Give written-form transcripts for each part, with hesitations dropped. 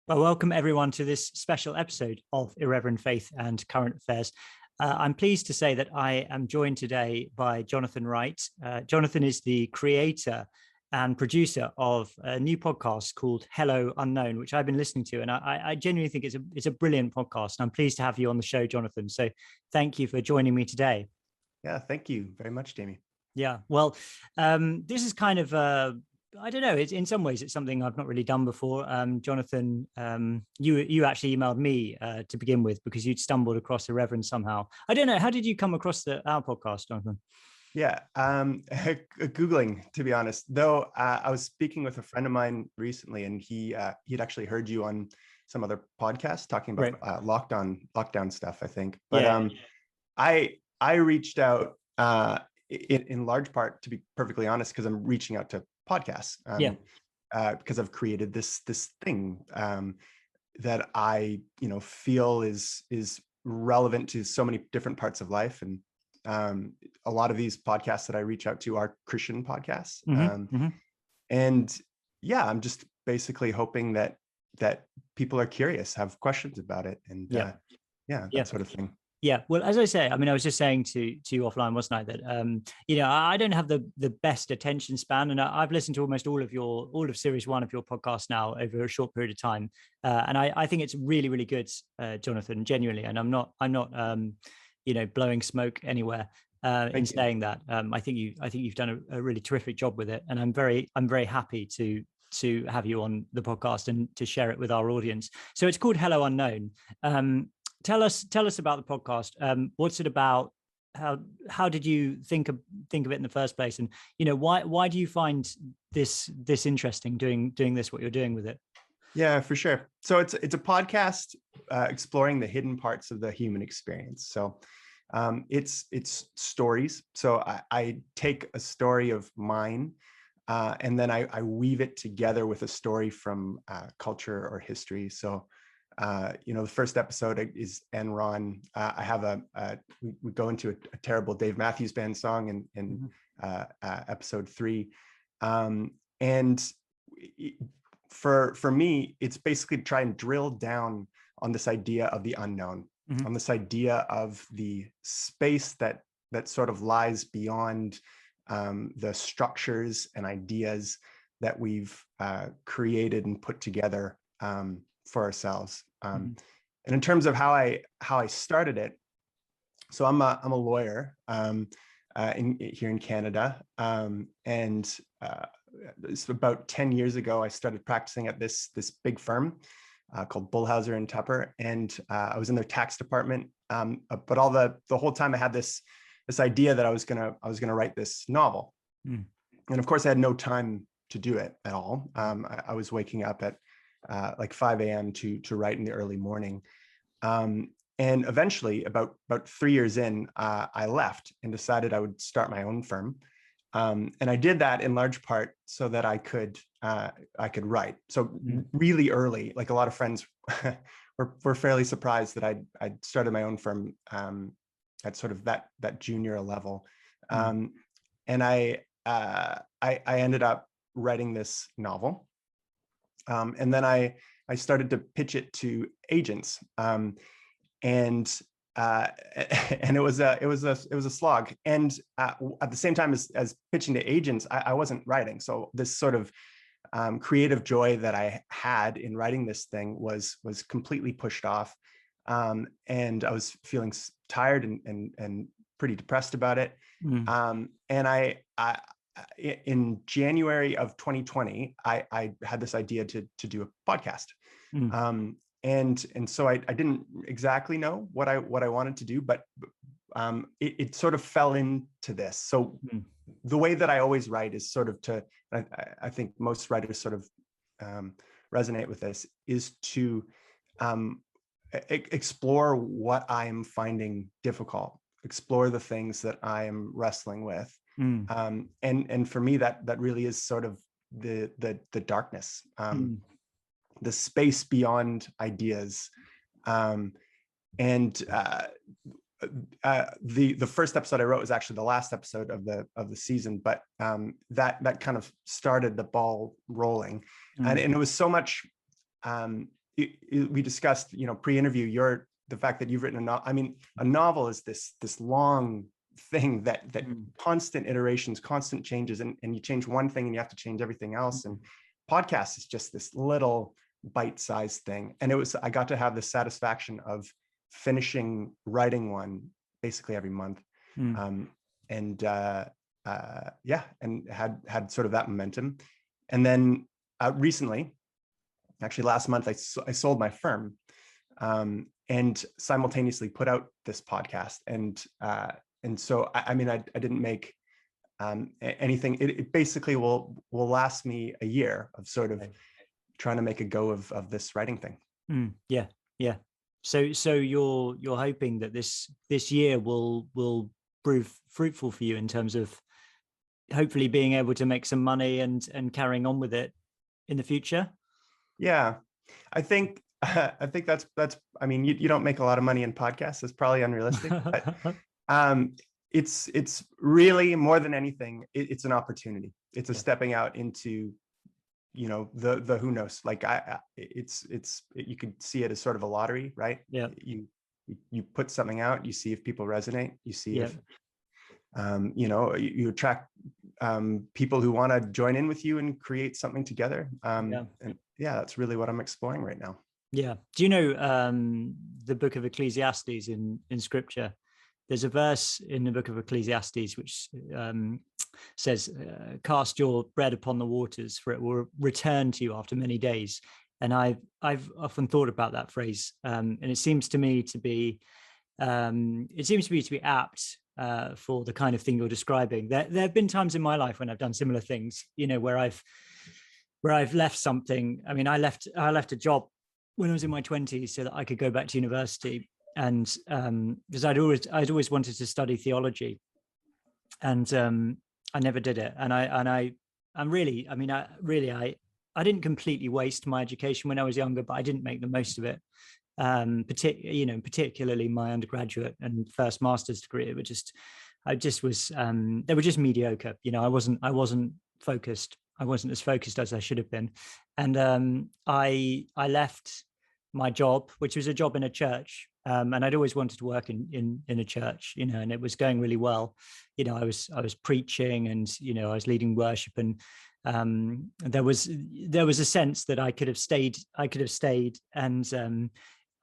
Well, welcome everyone to this special episode of Irreverent Faith and Current Affairs. I'm pleased to say that I am joined today by Jonathan Wright. Jonathan is the creator and producer of a new podcast called Hello Unknown, which I've been listening to, and I genuinely think it's a brilliant podcast. And I'm pleased to have you on the show, Jonathan. So thank you for joining me today. Yeah, thank you very much, Jamie. Yeah, well, this is kind of I don't know. It's in some ways it's something I've not really done before. Jonathan, you actually emailed me to begin with because you'd stumbled across Irreverent somehow. I don't know. How did you come across our podcast, Jonathan? Yeah, Googling, to be honest. Though I was speaking with a friend of mine recently, and he'd actually heard you on some other podcast talking about lockdown stuff, I think. But I reached out in large part, to be perfectly honest, because I'm reaching out to podcasts. Because I've created this thing that I feel is relevant to so many different parts of life, and a lot of these podcasts that I reach out to are Christian podcasts. And yeah, I'm just basically hoping that people are curious, have questions about it, and that sort of thing. Yeah, well, as I say, I mean, I was just saying to you offline, wasn't I, that I don't have the best attention span, and I've listened to almost all of series one of your podcast now over a short period of time, and I think it's really, really good, Jonathan, genuinely, and I'm not blowing smoke anywhere in saying that. I think you've done a really terrific job with it, and I'm very happy to have you on the podcast and to share it with our audience. So it's called Hello Unknown. Tell us about the podcast. What's it about? How did you think of it in the first place? And why do you find this interesting doing this, what you're doing with it? Yeah, for sure. So it's a podcast exploring the hidden parts of the human experience. So it's stories. So I take a story of mine and then I weave it together with a story from culture or history. So the first episode is Enron. I have we go into a terrible Dave Matthews Band song in episode 3, and for me, it's basically to try and drill down on this idea of the unknown, on this idea of the space that sort of lies beyond the structures and ideas that we've created and put together for ourselves. And in terms of how I started it, so I'm a lawyer here in Canada, and it's about 10 years ago I started practicing at this big firm called Bullhauser and Tupper, and I was in their tax department. But all the whole time I had this idea that I was gonna write this novel, and of course I had no time to do it at all. I was waking up at like 5 a.m. to write in the early morning. And eventually, about 3 years in, I left and decided I would start my own firm. And I did that in large part so that I could write. So really early, like a lot of friends were fairly surprised that I'd started my own firm at sort of that junior level. And I ended up writing this novel. And then I started to pitch it to agents, and it was a slog. And at the same time as pitching to agents, I wasn't writing. So this sort of creative joy that I had in writing this thing was completely pushed off, and I was feeling tired and pretty depressed about it. And I in January of 2020, I had this idea to do a podcast. And so I didn't exactly know what I wanted to do, but it sort of fell into this. So the way that I always write is sort of I think most writers sort of resonate with this, is to explore what I am finding difficult, explore the things that I am wrestling with. And for me, that really is sort of the darkness, the space beyond ideas. And the first episode I wrote was actually the last episode of the season, but that kind of started the ball rolling, and it was so much we discussed, pre-interview, the fact that you've written a novel. I mean, a novel is this long thing that constant iterations, constant changes, and you change one thing and you have to change everything else. And podcast is just this little bite-sized thing. And I got to have the satisfaction of finishing writing one basically every month. And had sort of that momentum. And then recently, actually last month, I sold my firm and simultaneously put out this podcast. And so, I didn't make anything. It basically will last me a year of sort of trying to make a go of this writing thing. Yeah. So you're hoping that this year will prove fruitful for you in terms of hopefully being able to make some money and carrying on with it in the future. Yeah, I think that's. I mean, you don't make a lot of money in podcasts. It's probably unrealistic, but it's really more than anything. It's an opportunity. It's a stepping out into, the who knows. Like you could see it as sort of a lottery, right? Yeah. You put something out, you see if people resonate, you see if you attract people who want to join in with you and create something together. And that's really what I'm exploring right now. Yeah. Do you know the book of Ecclesiastes in scripture? There's a verse in the book of Ecclesiastes which says, cast your bread upon the waters, for it will return to you after many days. And I've often thought about that phrase, and it seems to me to be apt for the kind of thing you're describing. There have been times in my life when I've done similar things, where I've left something. I mean, I left a job when I was in my 20s so that I could go back to university, and because I'd always wanted to study theology, and I never did it. And I didn't completely waste my education when I was younger, but I didn't make the most of it. Particularly my undergraduate and first master's degree, they were just mediocre. I wasn't focused. I wasn't as focused as I should have been. And I left my job, which was a job in a church. And I'd always wanted to work in a church, and it was going really well. I was preaching, and I was leading worship, and there was a sense that I could have stayed, and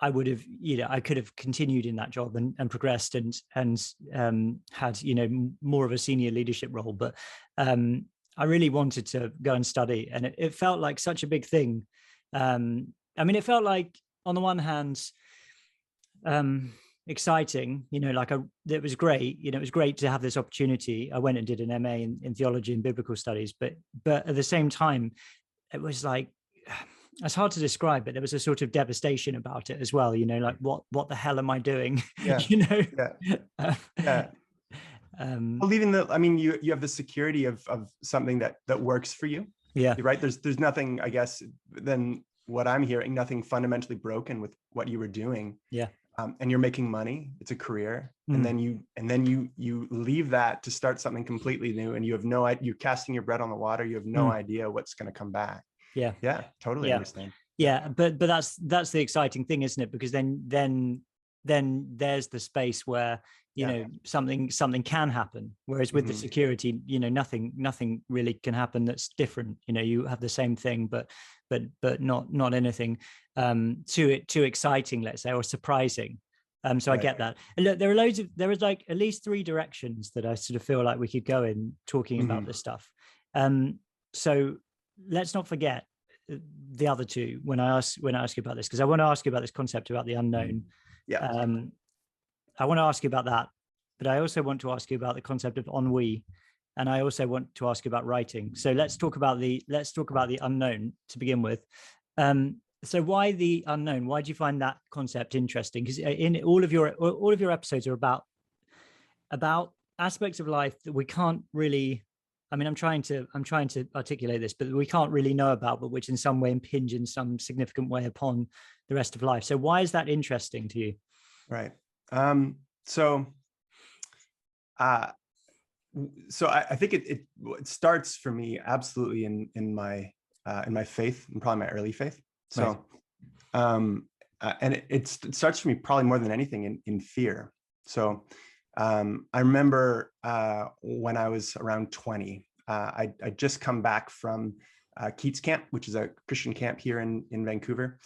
I could have continued in that job and progressed and had more of a senior leadership role. But I really wanted to go and study, and it felt like such a big thing. It felt like, on the one hand, exciting, it was great. It was great to have this opportunity. I went and did an MA in theology and biblical studies, but at the same time, it was like, it's hard to describe, but there was a sort of devastation about it as well. Like what the hell am I doing? Yeah. Well, even you have the security of something that works for you. Yeah. Right. There's nothing, I guess, than what I'm hearing, nothing fundamentally broken with what you were doing. Yeah. And you're making money. It's a career. And then you leave that to start something completely new, and you have you're casting your bread on the water. You have no idea what's going to come back. Yeah. Yeah. Totally understand. Yeah. But that's the exciting thing, isn't it? Because then there's the space where, something can happen. Whereas with the security, nothing really can happen that's different. You have the same thing, but not anything too exciting, let's say, or surprising. So I get that. And look, there is like at least 3 directions that I sort of feel like we could go in talking about this stuff. So let's not forget the other 2 when I ask you about this, because I want to ask you about this concept about the unknown. Yeah. I want to ask you about that, but I also want to ask you about the concept of ennui, and I also want to ask you about writing. So let's talk about the unknown to begin with. So why the unknown? Why do you find that concept interesting? Because in all of your episodes are about aspects of life that we can't really. I mean, I'm trying to articulate this, but we can't really know about, but which in some way impinge in some significant way upon the rest of life. So why is that interesting to you? Right. So I think it starts for me absolutely in my faith, and probably my early faith. So And it starts for me probably more than anything in fear. So I remember when I was around 20, I'd just come back from Keats Camp, which is a Christian camp here in Vancouver.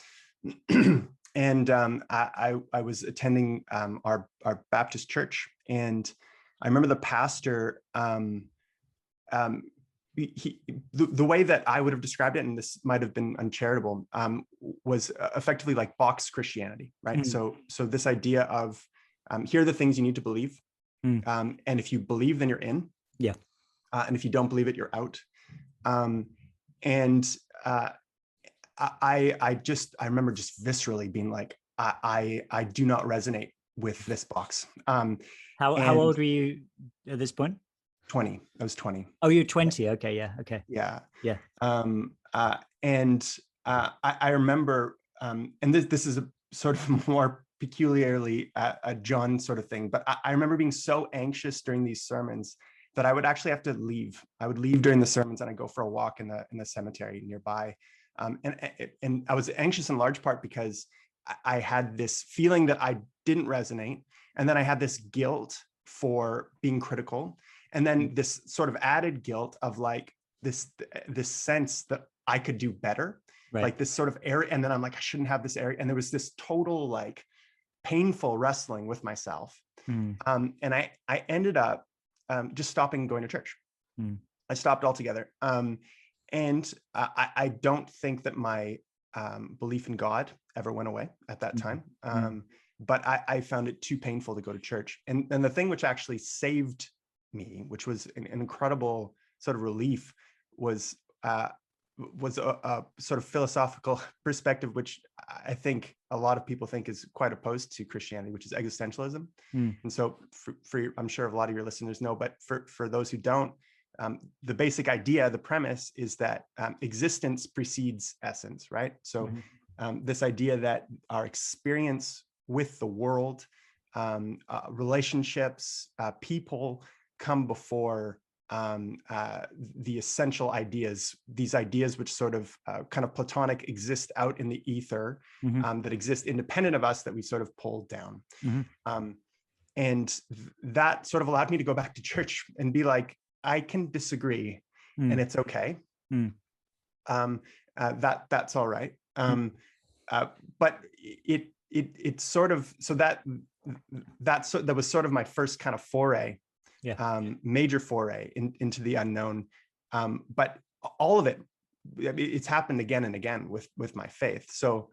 And I was attending our Baptist church, and I remember the pastor, the way that I would have described it, and this might have been uncharitable, was effectively like box Christianity, right? So this idea of here are the things you need to believe, and if you believe, then you're in. Yeah. And if you don't believe it, you're out. And I remember just viscerally being like, I do not resonate with this box. How old were you at this point? 20. I was 20. Oh, you're 20. Okay. Yeah. Okay. Yeah. Yeah. I remember, and this is a sort of more peculiarly a John sort of thing, but I remember being so anxious during these sermons that I would actually have to leave. I would leave during the sermons and I'd go for a walk in the cemetery nearby. And I was anxious in large part because I had this feeling that I didn't resonate. And then I had this guilt for being critical. And then this sort of added guilt of like this sense that I could do better, right? Like this sort of area. And then I'm like, I shouldn't have this area. And there was this total like painful wrestling with myself. And I ended up just stopping going to church. I stopped altogether. And I don't think that my belief in God ever went away at that time. But I found it too painful to go to church. And the thing which actually saved me, which was an incredible sort of relief, was a sort of philosophical perspective, which I think a lot of people think is quite opposed to Christianity, which is existentialism. And so for I'm sure a lot of your listeners know, but for those who don't, the basic idea, the premise is that existence precedes essence, right? So this idea that our experience with the world, relationships, people come before the essential ideas, these ideas which sort of kind of Platonic exist out in the ether, that exist independent of us, that we sort of pull down. And that sort of allowed me to go back to church and be like, I can disagree and it's okay. That's all right. But it sort of, so that was sort of my first kind of foray, major foray into the unknown. But all of it, it's happened again and again with my faith. So,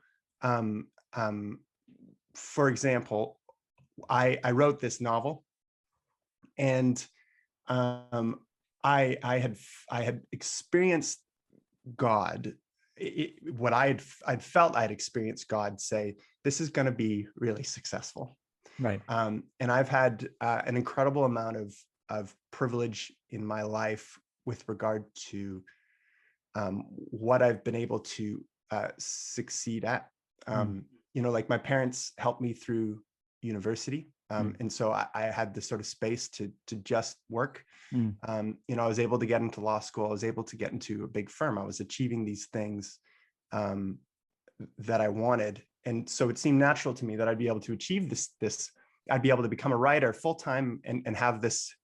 for example, I wrote this novel, and I had experienced God. What I'd felt I'd experienced God say, this is going to be really successful. Right. And I've had an incredible amount of privilege in my life with regard to what I've been able to succeed at. Like my parents helped me through university. And so I had this sort of space to just work. I was able to get into law school. I was able to get into a big firm. I was achieving these things that I wanted. And so it seemed natural to me that I'd be able to achieve this. I'd be able to become a writer full-time and have this,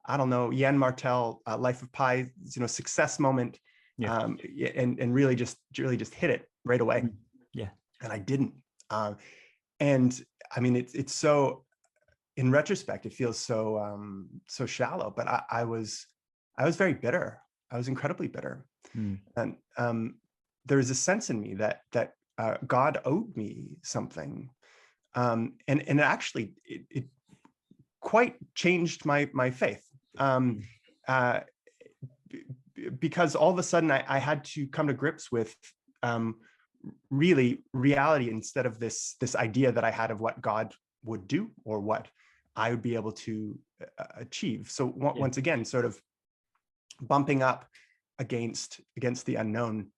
I don't know, Yann Martel, Life of Pi, success moment. And really just hit it right away. And I didn't. And I mean, it's so, in retrospect, it feels so shallow, but I was very bitter. I was incredibly bitter. And there was a sense in me that God owed me something. And actually it quite changed my faith. Because all of a sudden I had to come to grips with really reality, instead of this idea that I had of what God would do or what I would be able to achieve. So once again, sort of bumping up against the unknown.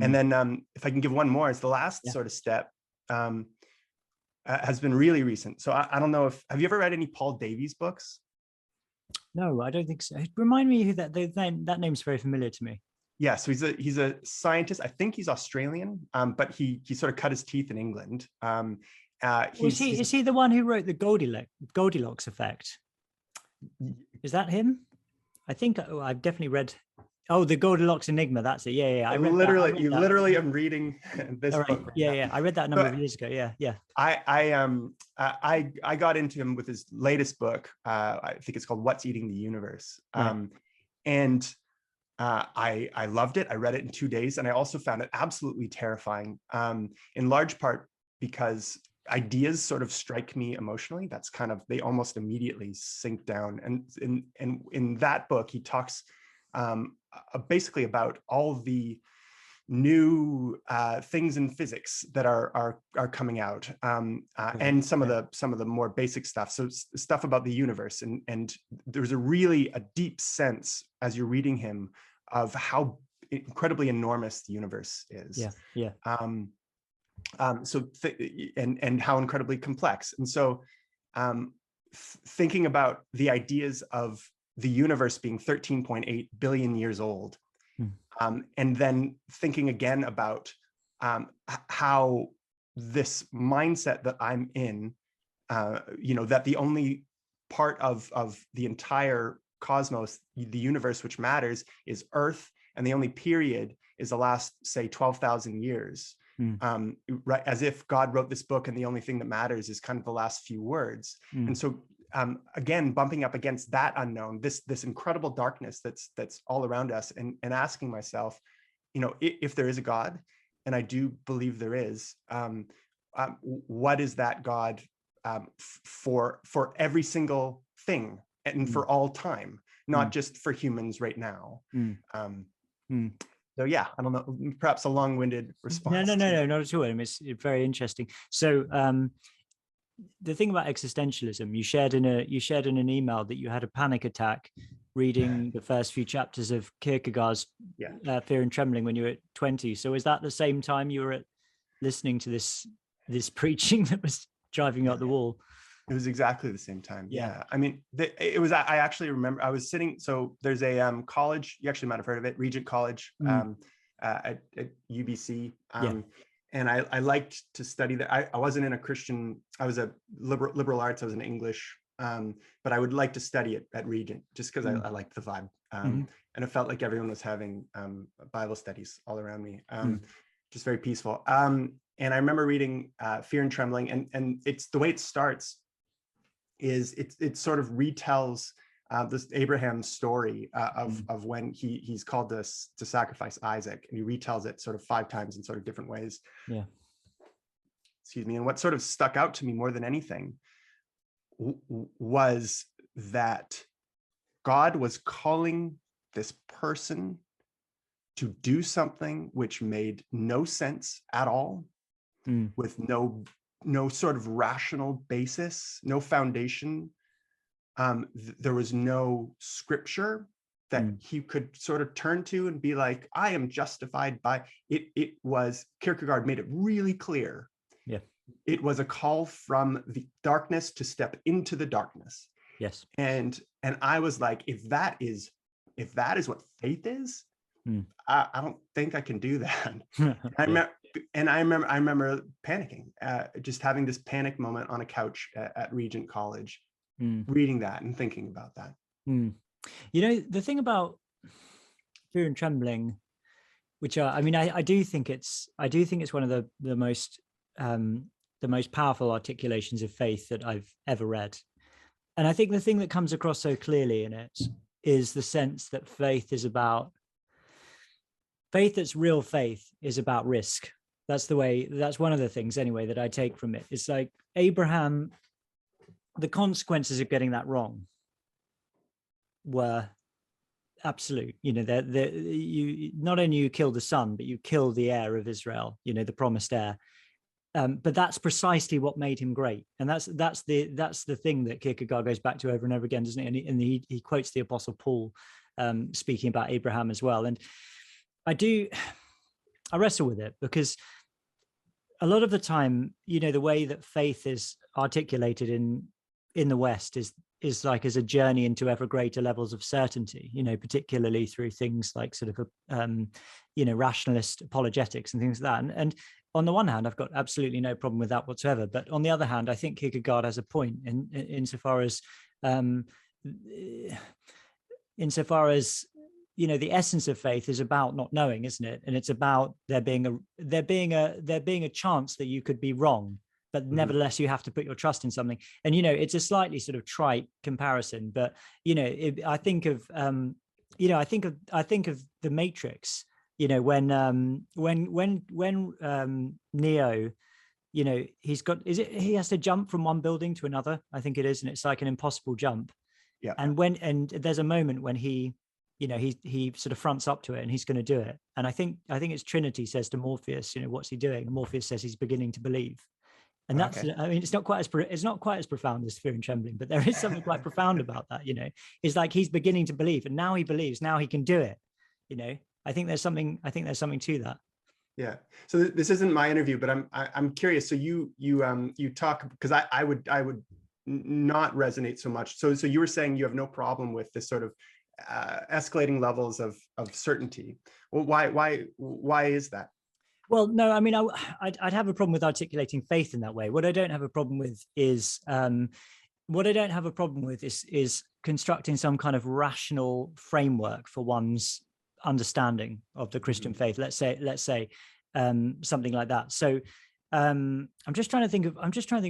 And then if I can give one more, as the last sort of step, has been really recent. So I don't know have you ever read any Paul Davies books? No, I don't think so. Remind me who that name's very familiar to me. Yeah, so he's a scientist. I think he's Australian, but he sort of cut his teeth in England. Is he the one who wrote the Goldilocks effect? Is that him? I think I've definitely read. Oh, the Goldilocks Enigma. That's it. Yeah. I read that. You literally am reading this book. Right. Yeah. I read that a number of years ago. Yeah. I got into him with his latest book. I think it's called What's Eating the Universe. Right. And I loved it. I read it in 2 days, and I also found it absolutely terrifying. In large part because ideas sort of strike me emotionally. That's kind of, they almost immediately sink down. And in that book, he talks basically about all the new things in physics that are coming out, and some of the more basic stuff. So stuff about the universe, and there's a deep sense as you're reading him of how incredibly enormous the universe is. Yeah. And how incredibly complex. And so thinking about the ideas of the universe being 13.8 billion years old, and then thinking again about how this mindset that I'm in, that the only part of the entire cosmos, the universe, which matters is Earth, and the only period is the last, say, 12,000 years. Right, as if God wrote this book and the only thing that matters is kind of the last few words. And so again, bumping up against that unknown, this incredible darkness that's all around us, and asking myself, if there is a God, and I do believe there is, what is that God for every single thing and for all time, not just for humans right now. So yeah, I don't know, perhaps a long-winded response. No, not at all. I mean, it's very interesting. So the thing about existentialism, you shared in an email that you had a panic attack reading the first few chapters of Kierkegaard's Fear and Trembling when you were at 20. So is that the same time you were listening to this preaching that was driving you up the wall? It was exactly the same time. Yeah. I mean, it was, I actually remember I was sitting, so there's a college, you actually might have heard of it, Regent College at UBC. And I liked to study there. I wasn't in a Christian, I was a liberal arts, I was in English, but I would like to study it at Regent just because I liked the vibe. And it felt like everyone was having Bible studies all around me, just very peaceful. And I remember reading Fear and Trembling, and it's the way it starts is it sort of retells this Abraham's story of when he's called to sacrifice Isaac, and he retells it sort of 5 times in sort of different ways. Yeah. Excuse me. And what sort of stuck out to me more than anything was that God was calling this person to do something which made no sense at all, with no sort of rational basis, no foundation. There was no scripture that he could sort of turn to and be like, I am justified by it. It was, Kierkegaard made it really clear. Yeah. It was a call from the darkness to step into the darkness. Yes. And I was like, if that is what faith is, I don't think I can do that. I remember panicking, just having this panic moment on a couch at Regent College, reading that and thinking about that. The thing about Fear and Trembling, which I do think it's one of the most powerful articulations of faith that I've ever read. And I think the thing that comes across so clearly in it is the sense that faith that's real faith is about risk. That's one of the things anyway that I take from it. It's like Abraham, the consequences of getting that wrong were absolute. You not only you kill the son, but you kill the heir of Israel, the promised heir. But that's precisely what made him great. And that's the thing that Kierkegaard goes back to over and over again, doesn't it? And he quotes the Apostle Paul speaking about Abraham as well. And I wrestle with it because a lot of the time, the way that faith is articulated in the West is like as a journey into ever greater levels of certainty, particularly through things like sort of rationalist apologetics and things like that. And on the one hand, I've got absolutely no problem with that whatsoever. But on the other hand, I think Kierkegaard has a point insofar as the essence of faith is about not knowing, isn't it? And it's about there being a chance that you could be wrong, but nevertheless you have to put your trust in something. And it's a slightly sort of trite comparison, but I think of the Matrix. When Neo, he has to jump from one building to another, I think it is, and it's like an impossible jump. Yeah. And there's a moment when he sort of fronts up to it and he's going to do it. And I think it's Trinity says to Morpheus, what's he doing? And Morpheus says he's beginning to believe. And that's, okay. I mean, it's not quite as profound as Fear and Trembling, but there is something quite profound about that. It's like he's beginning to believe, and now he believes. Now he can do it. I think there's something to that. Yeah. So this isn't my interview, but I'm curious. So you talk, because I would not resonate so much. So you were saying you have no problem with this sort of escalating levels of certainty. Well, why is that? Well, no, I mean, I'd have a problem with articulating faith in that way. What I don't have a problem with is constructing some kind of rational framework for one's understanding of the Christian faith. Let's say something like that. So I'm just trying to think of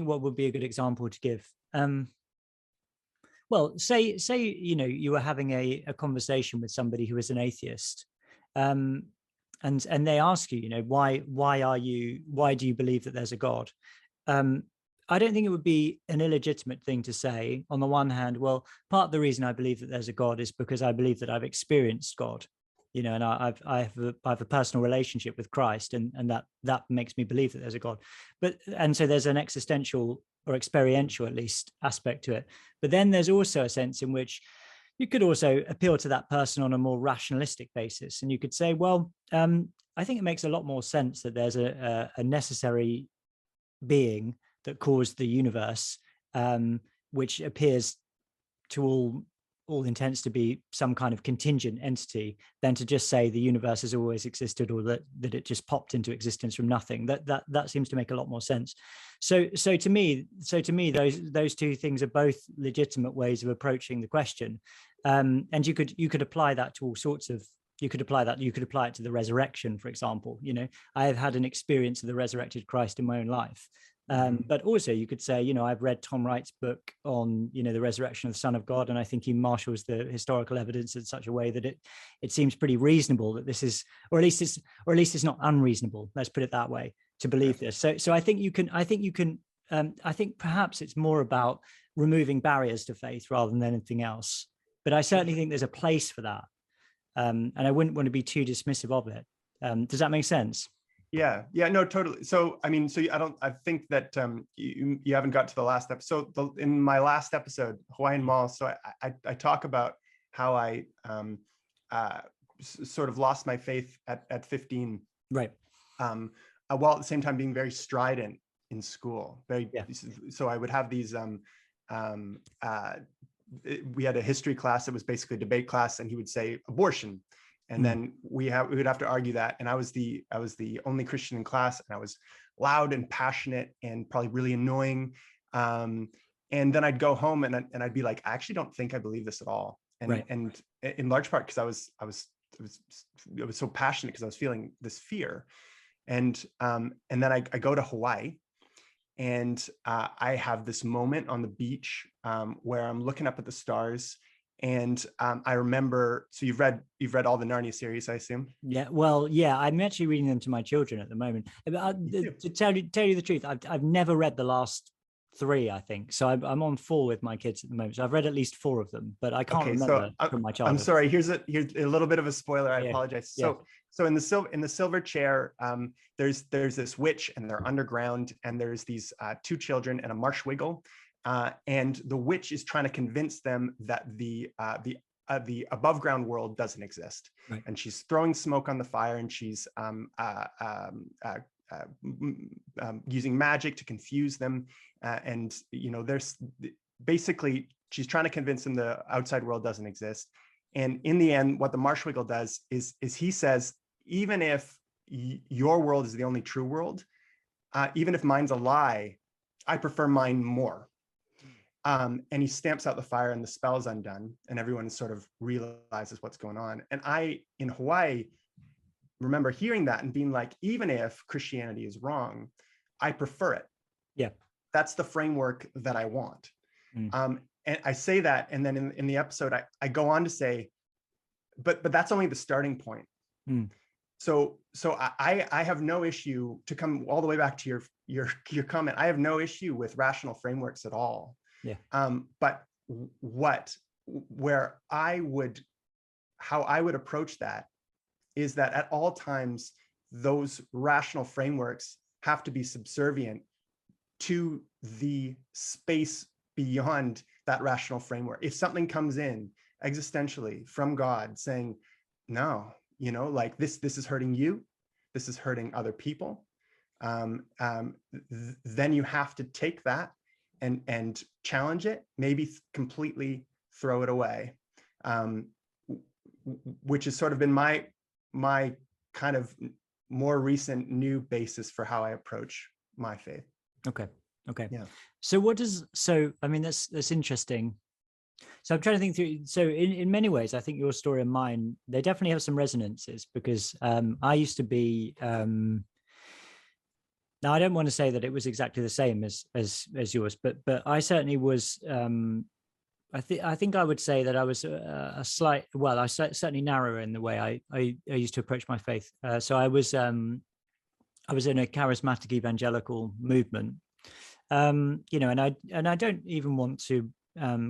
what would be a good example to give. Well, say you were having a conversation with somebody who is an atheist, and they ask you, why do you believe that there's a God? I don't think it would be an illegitimate thing to say, on the one hand, well, part of the reason I believe that there's a God is because I believe that I've experienced God, and I have a personal relationship with Christ, and that makes me believe that there's a God. And so there's an existential or experiential, at least, aspect to it. But then there's also a sense in which you could also appeal to that person on a more rationalistic basis. And you could say, well, I think it makes a lot more sense that there's a necessary being that caused the universe, which appears to all intents to be some kind of contingent entity, than to just say the universe has always existed, or that it just popped into existence from nothing. That seems to make a lot more sense. So to me, those two things are both legitimate ways of approaching the question. And you could apply that to all sorts of. You could apply it to the resurrection, for example. I have had an experience of the resurrected Christ in my own life. But also you could say, I've read Tom Wright's book on, the resurrection of the Son of God, and I think he marshals the historical evidence in such a way that it seems pretty reasonable that this is, or at least it's not unreasonable. Let's put it that way, to believe this. So I think perhaps it's more about removing barriers to faith rather than anything else. But I certainly think there's a place for that, and I wouldn't want to be too dismissive of it. Does that make sense? Yeah, no, totally. So, I mean, I think that you haven't got to the last episode. In my last episode, Hawaiian Mall, so I talk about how I sort of lost my faith at 15. Right. While at the same time being very strident in school. So I would have these, we had a history class that was basically a debate class, and he would say abortion. And then we would have to argue that. And I was the only Christian in class, and I was loud and passionate and probably really annoying. And then I'd go home and I'd be like, I actually don't think I believe this at all. And in large part because I was so passionate, because I was feeling this fear. And then I go to Hawaii, and I have this moment on the beach where I'm looking up at the stars. And I remember, so you've read all the Narnia series, I assume? Yeah, well, yeah, I'm actually reading them to my children at the moment. To tell you the truth, I've never read the last 3, I think. So I'm on 4 with my kids at the moment. So I've read at least 4 of them, but I can't remember from my childhood. I'm sorry. Here's a little bit of a spoiler. I apologize. Yeah. So in the silver chair, there's this witch, and they're underground, and there's these 2 children and a marsh wiggle. And the witch is trying to convince them that the above ground world doesn't exist. Right. And she's throwing smoke on the fire, and she's using magic to confuse them. And there's basically she's trying to convince him the outside world doesn't exist. And in the end, what the Marshwiggle does is he says, even if your world is the only true world, even if mine's a lie, I prefer mine more. And he stamps out the fire and the spell is undone and everyone sort of realizes what's going on. And I, in Hawaii, remember hearing that and being like, even if Christianity is wrong, I prefer it. Yeah. That's the framework that I want. And I say that, and then in the episode, I go on to say, but that's only the starting point. So I have no issue, to come all the way back to your comment, I have no issue with rational frameworks at all. Yeah. But how I would approach that is that at all times, those rational frameworks have to be subservient to the space beyond that rational framework. If something comes in existentially from God saying, no, like this is hurting you, this is hurting other people, then you have to take that and challenge it, maybe completely throw it away, which has sort of been my kind of more recent new basis for how I approach my faith. Okay. Yeah. So I mean, that's interesting. So I'm trying to think through. So in many ways, I think your story and mine, they definitely have some resonances, because I used to be, now I don't want to say that it was exactly the same as yours, but I certainly was, I think I would say that I was I certainly narrower in the way I used to approach my faith. So I was in a charismatic evangelical movement, and I don't even want to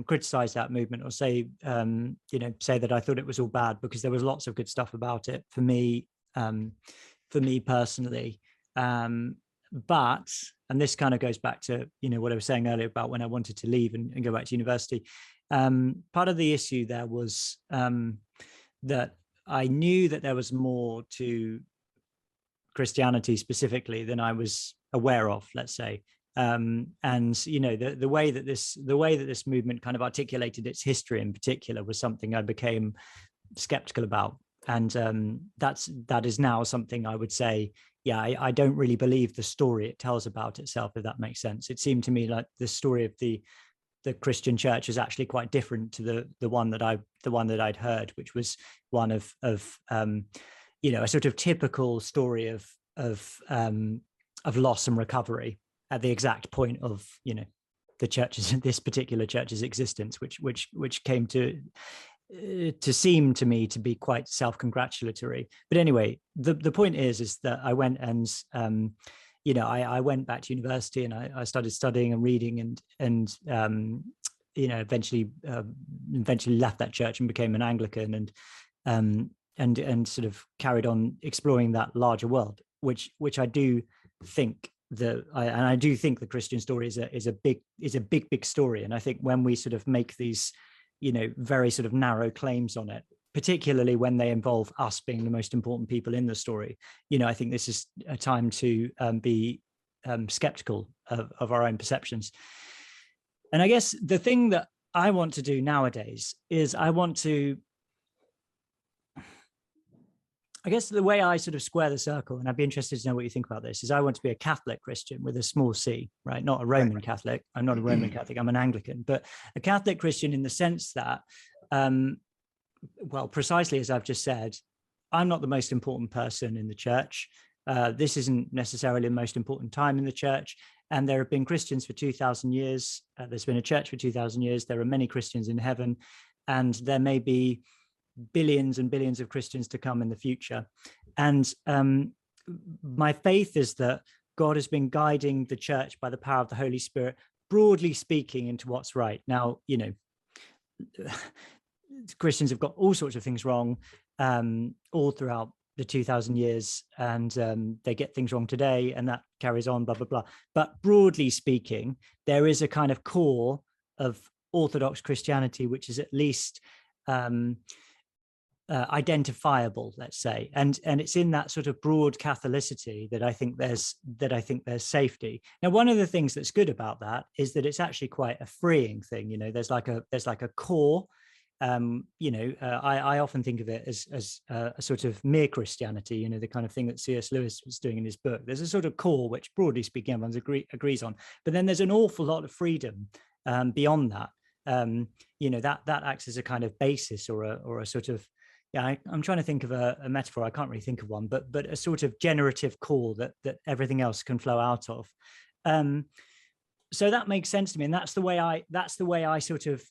criticize that movement or say that I thought it was all bad, because there was lots of good stuff about it for me personally. But, and this kind of goes back to what I was saying earlier about when I wanted to leave and go back to university. Part of the issue there was that I knew that there was more to Christianity specifically than I was aware of, let's say. And the way that this movement kind of articulated its history in particular was something I became skeptical about, and that is now something I would say, I don't really believe the story it tells about itself, if that makes sense. It seemed to me like the story of the Christian church is actually quite different to the one that I'd heard, which was one of a sort of typical story of loss and recovery at the exact point of this particular church's existence, which came to seem to me to be quite self-congratulatory. But anyway, the point is that I went and I went back to university and I started studying and reading and eventually left that church and became an Anglican and sort of carried on exploring that larger world, which I do think I do think the Christian story is a big story. And I think when we sort of make these, very sort of narrow claims on it, particularly when they involve us being the most important people in the story, I think this is a time to be skeptical of our own perceptions. And I guess the thing that I want to do nowadays is I guess the way I sort of square the circle, and I'd be interested to know what you think about this, is I want to be a Catholic Christian with a small c, right? Not a Roman Catholic. I'm not a Roman Catholic. I'm an Anglican, but a Catholic Christian in the sense that, precisely as I've just said, I'm not the most important person in the church. This isn't necessarily the most important time in the church. And there have been Christians for 2,000 years. There's been a church for 2,000 years. There are many Christians in heaven, and there may be billions and billions of Christians to come in the future. And my faith is that God has been guiding the church by the power of the Holy Spirit, broadly speaking, into what's right. Now, Christians have got all sorts of things wrong all throughout the 2,000 years, and they get things wrong today, and that carries on, blah, blah, blah. But broadly speaking, there is a kind of core of Orthodox Christianity, which is at least identifiable, let's say, and it's in that sort of broad Catholicity that I think there's safety. Now, one of the things that's good about that is that it's actually quite a freeing thing. You know, there's like a core. I often think of it as a sort of mere Christianity, you know, the kind of thing that C.S. Lewis was doing in his book. There's a sort of core which, broadly speaking, everyone agrees on, but then there's an awful lot of freedom beyond that. That acts as a kind of basis or a sort of, I'm trying to think of a metaphor. I can't really think of one, but a sort of generative core that everything else can flow out of. So that makes sense to me, and that's the way I sort of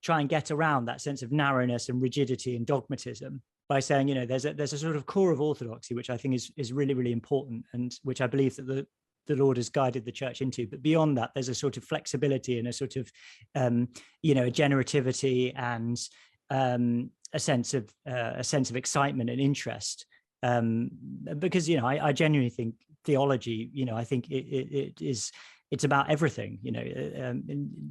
try and get around that sense of narrowness and rigidity and dogmatism by saying, you know, there's a sort of core of orthodoxy which I think is really, really important, and which I believe that the Lord has guided the church into. But beyond that, there's a sort of flexibility and a sort of a generativity and a sense of excitement and interest, because, you know, I genuinely think theology, you know, I think it's about everything, you know,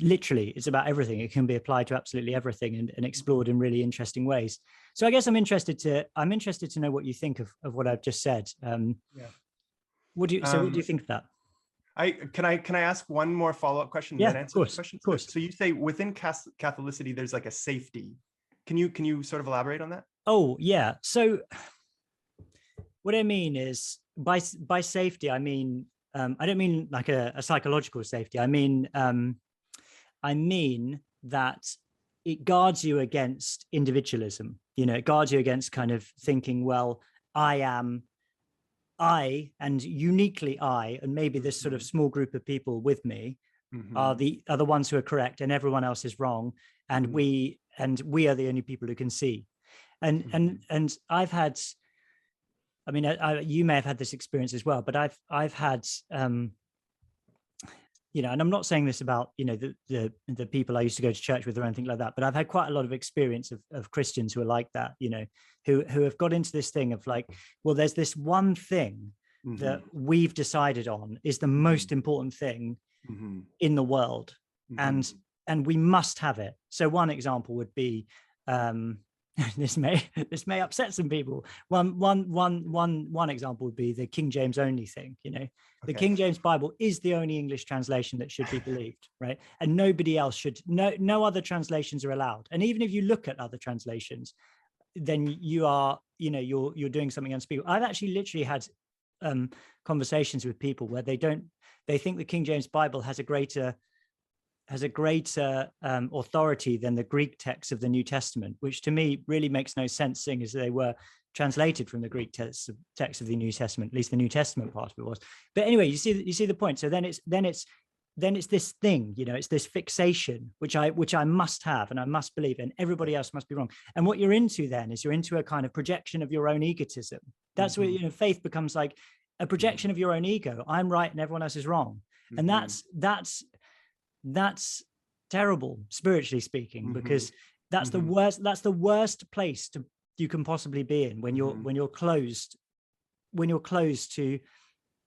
literally it's about everything. It can be applied to absolutely everything and explored in really interesting ways. So I guess I'm interested to know what you think of what I've just said. What do you think of that? Can I ask one more follow-up question and Yeah, then answer the question? Of course. So you say within Catholicity, there's like a safety. Can you sort of elaborate on that? Oh, yeah. So what I mean is by safety, I mean, I don't mean like a psychological safety. I mean that it guards you against individualism. You know, it guards you against kind of thinking, well, I and uniquely I, and maybe this sort of small group of people with me are the ones who are correct and everyone else is wrong. And we are the only people who can see. And I've had, I mean, you may have had this experience as well, but I've had, you know, and I'm not saying this about, you know, the people I used to go to church with or anything like that, but I've had quite a lot of experience of Christians who are like that, you know, who have got into this thing of like, well, there's this one thing that we've decided on is the most important thing in the world, and we must have it. So one example would be, this may upset some people. One example would be the King James only thing. You know, the King James Bible is the only English translation that should be believed, right? And nobody else should. No other translations are allowed. And even if you look at other translations, then you are, you know, you're doing something unspeakable. I've actually literally had conversations with people where they think the King James Bible has a greater authority than the Greek text of the New Testament, which to me really makes no sense, seeing as they were translated from the Greek text of the New Testament. At least the New Testament part of it was. But anyway, you see the point. So then it's this thing, you know, it's this fixation which I must have and I must believe, and everybody else must be wrong. And what you're into then is you're into a kind of projection of your own egotism. That's where, you know, faith becomes like a projection of your own ego. I'm right and everyone else is wrong. And that's terrible, spiritually speaking, because that's the worst place you can possibly be in when you're closed to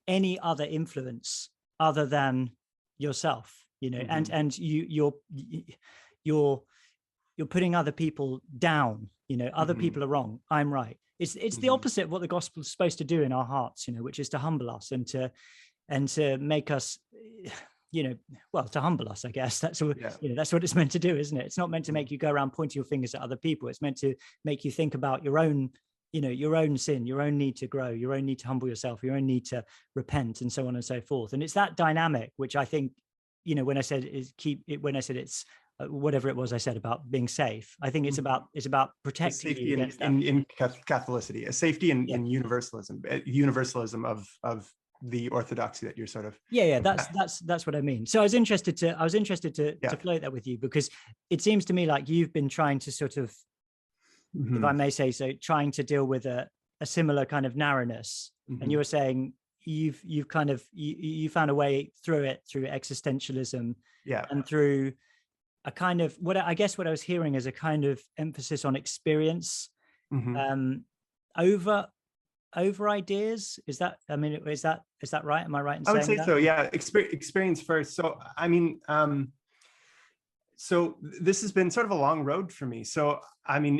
any other influence other than yourself, you know, and you're putting other people down, you know, other people are wrong, I'm right. It's the opposite of what the gospel is supposed to do in our hearts, you know, which is to humble us and to make us, you know, well, to humble us, I guess. That's what, you know, that's what it's meant to do, isn't it? It's not meant to make you go around pointing your fingers at other people. It's meant to make you think about your own, you know, your own sin, your own need to grow, your own need to humble yourself, your own need to repent, and so on and so forth. And it's that dynamic, which I think, you know, when I said it's whatever it was I said about being safe, I think it's about protecting you against in Catholicity, a safety in universalism of the orthodoxy that you're sort of that's what I mean. So I was interested to float that with you, because it seems to me like you've been trying to sort of, if I may say so, trying to deal with a similar kind of narrowness, and you were saying you've kind of you found a way through existentialism, and through a kind of what I was hearing as a kind of emphasis on experience over ideas. Is that right? Am I right in saying that? I would say so, yeah. Experience first. So I mean, so this has been sort of a long road for me. So I mean,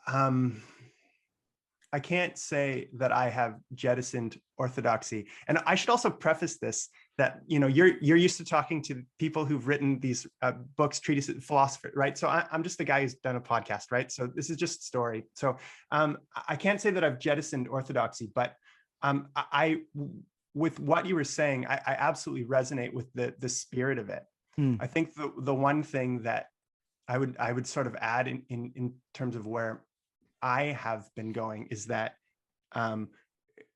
I can't say that I have jettisoned orthodoxy. And I should also preface this, that, you know, you're used to talking to people who've written these books, treatises, philosophy, right? So I'm just the guy who's done a podcast, right? So this is just story. So I can't say that I've jettisoned orthodoxy, but I with what you were saying, I absolutely resonate with the spirit of it. I think the one thing that I would sort of add in terms of where I have been going is that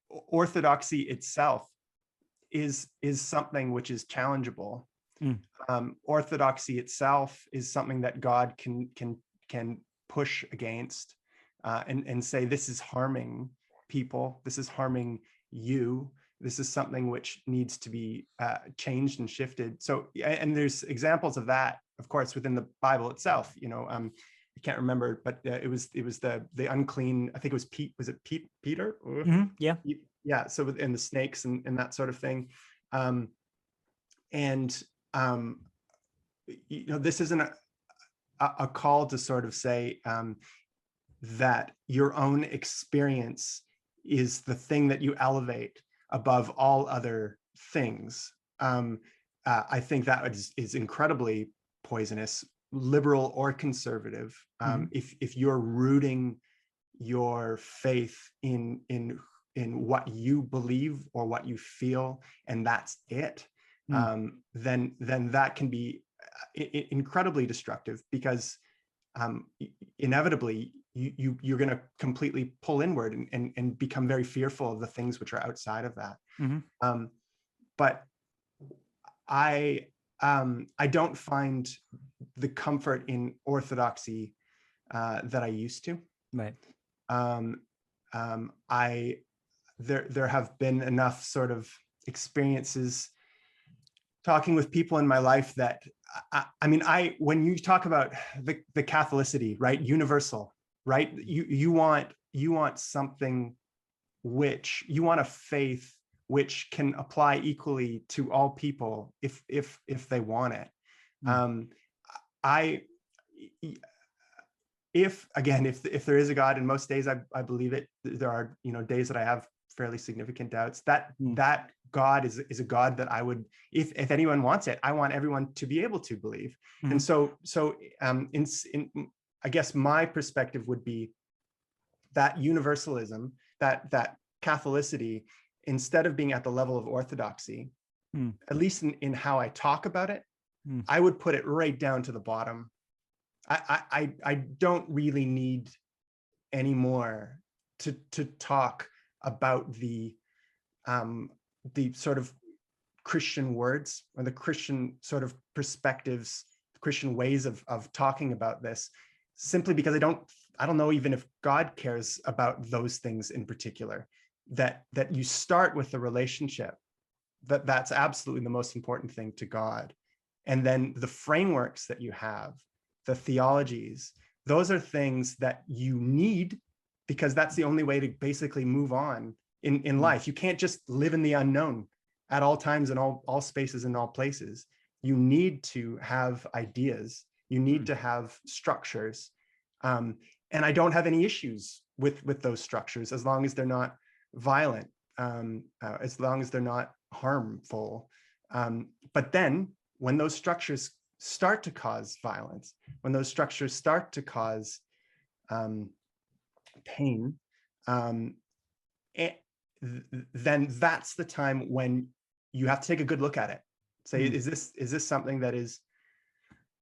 orthodoxy itself is something which is challengeable. Orthodoxy itself is something that God can push against and say, this is harming people, this is harming you, this is something which needs to be changed and shifted. So, and there's examples of that, of course, within the Bible itself. You know, I can't remember, but it was the unclean. I think it was Pete. Was it Peter? Yeah. Yeah. So and the snakes and that sort of thing. You know, this isn't a call to sort of say that your own experience is the thing that you elevate above all other things. I think that is incredibly poisonous, liberal or conservative. If you're rooting your faith in what you believe or what you feel, and that's it, then that can be incredibly destructive, because inevitably you're going to completely pull inward and become very fearful of the things which are outside of that. But I don't find the comfort in orthodoxy that I used to. Right. There have been enough sort of experiences talking with people in my life that I mean, when you talk about the catholicity, right, universal, right, you want something which you want a faith which can apply equally to all people if they want it. If there is a God, and most days I believe it, there are, you know, days that I have fairly significant doubts, that God is a God that I would, if anyone wants it, I want everyone to be able to believe. And so I guess my perspective would be that universalism, that Catholicity, instead of being at the level of orthodoxy, at least in how I talk about it, I would put it right down to the bottom. I don't really need any more to talk about the sort of Christian words or the Christian sort of perspectives, Christian ways of talking about this, simply because I don't know even if God cares about those things in particular. That you start with the relationship, that's absolutely the most important thing to God. And then the frameworks that you have, the theologies, those are things that you need, because that's the only way to basically move on in life. You can't just live in the unknown at all times, in all spaces, in all places. You need to have ideas. You need to have structures. And I don't have any issues with those structures, as long as they're not violent, as long as they're not harmful. But then when those structures start to cause violence, when those structures start to cause pain, then that's the time when you have to take a good look at it. Say, is this something that is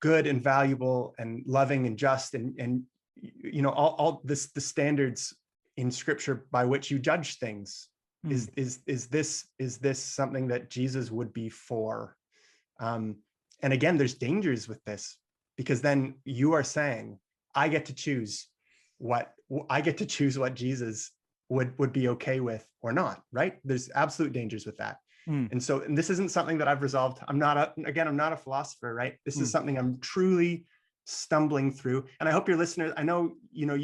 good and valuable and loving and just and you know, all the standards in Scripture by which you judge things? Is this something that Jesus would be for? And again, there's dangers with this, because then you are saying, I get to choose what Jesus would be okay with or not, right? There's absolute dangers with that. And this isn't something that I've resolved. I'm not a philosopher, right? This is something I'm truly stumbling through. And I hope your listeners, I know, you know,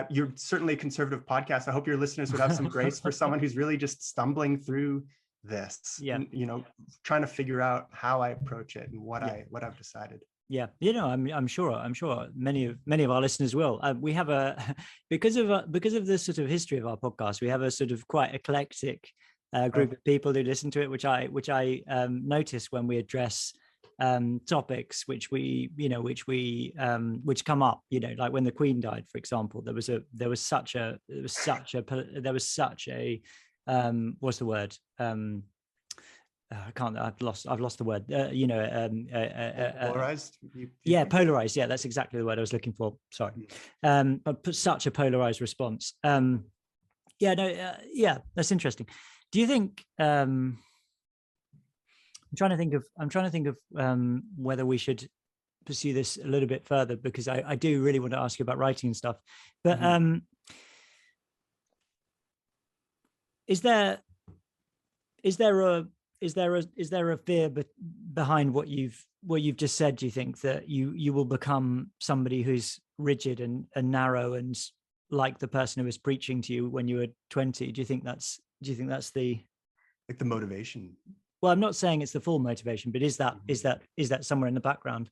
you're certainly a conservative podcast. I hope your listeners would have some grace for someone who's really just stumbling through this, and, you know, trying to figure out how I approach it and what I've decided. Yeah, I'm sure many of our listeners will. We have a because of the sort of history of our podcast, we have a sort of quite eclectic group of people who listen to it, which I notice when we address topics which come up, like when the Queen died, for example. There was such a what's the word? I've lost the word. Polarized. Polarized. Yeah, that's exactly the word I was looking for. Sorry. But such a polarized response. That's interesting. Do you think? I'm trying to think of whether we should pursue this a little bit further, because I do really want to ask you about writing and stuff. But is there a fear behind what you've just said? Do you think that you will become somebody who's rigid and narrow and like the person who was preaching to you when you were 20? Do you think that's the motivation? Well, I'm not saying it's the full motivation, but is that somewhere in the background?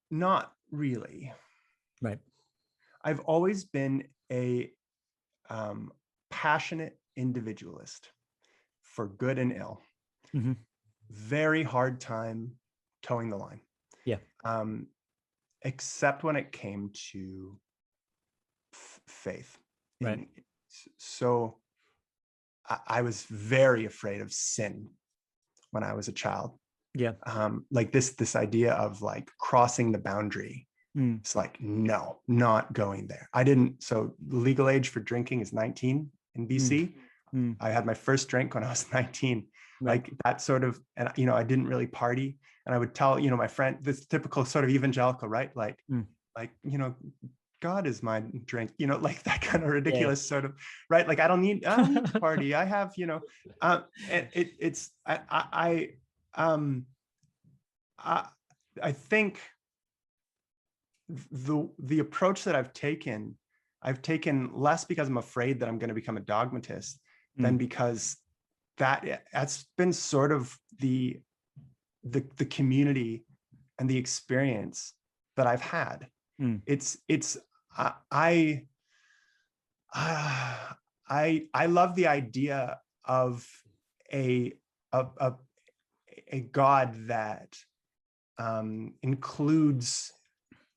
Not really. Right. I've always been a passionate individualist, for good and ill. Mm-hmm. Very hard time towing the line. Yeah. Except when it came to faith. Right. So I was very afraid of sin when I was a child. Yeah. Like this idea of like crossing the boundary. It's like, no, not going there. So legal age for drinking is 19 in BC. I had my first drink when I was 19. Right. Like that sort of, and I didn't really party. And I would tell, my friend, this typical sort of evangelical, right? Like, God is my drink, like that kind of ridiculous sort of, right? Like, I don't need to party. I have, I think the approach that I've taken less because I'm afraid that I'm going to become a dogmatist than because that's been sort of the community and the experience that I've had. I love the idea of a God that includes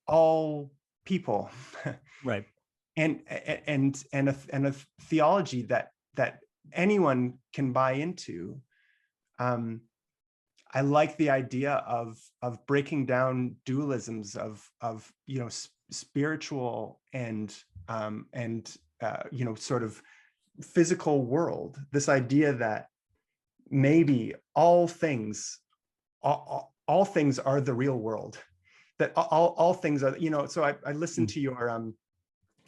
all people, right? And a theology that anyone can buy into. I like the idea of breaking down dualisms of spiritual and sort of physical world. This idea that maybe all things are the real world. That all things are. So I listened to your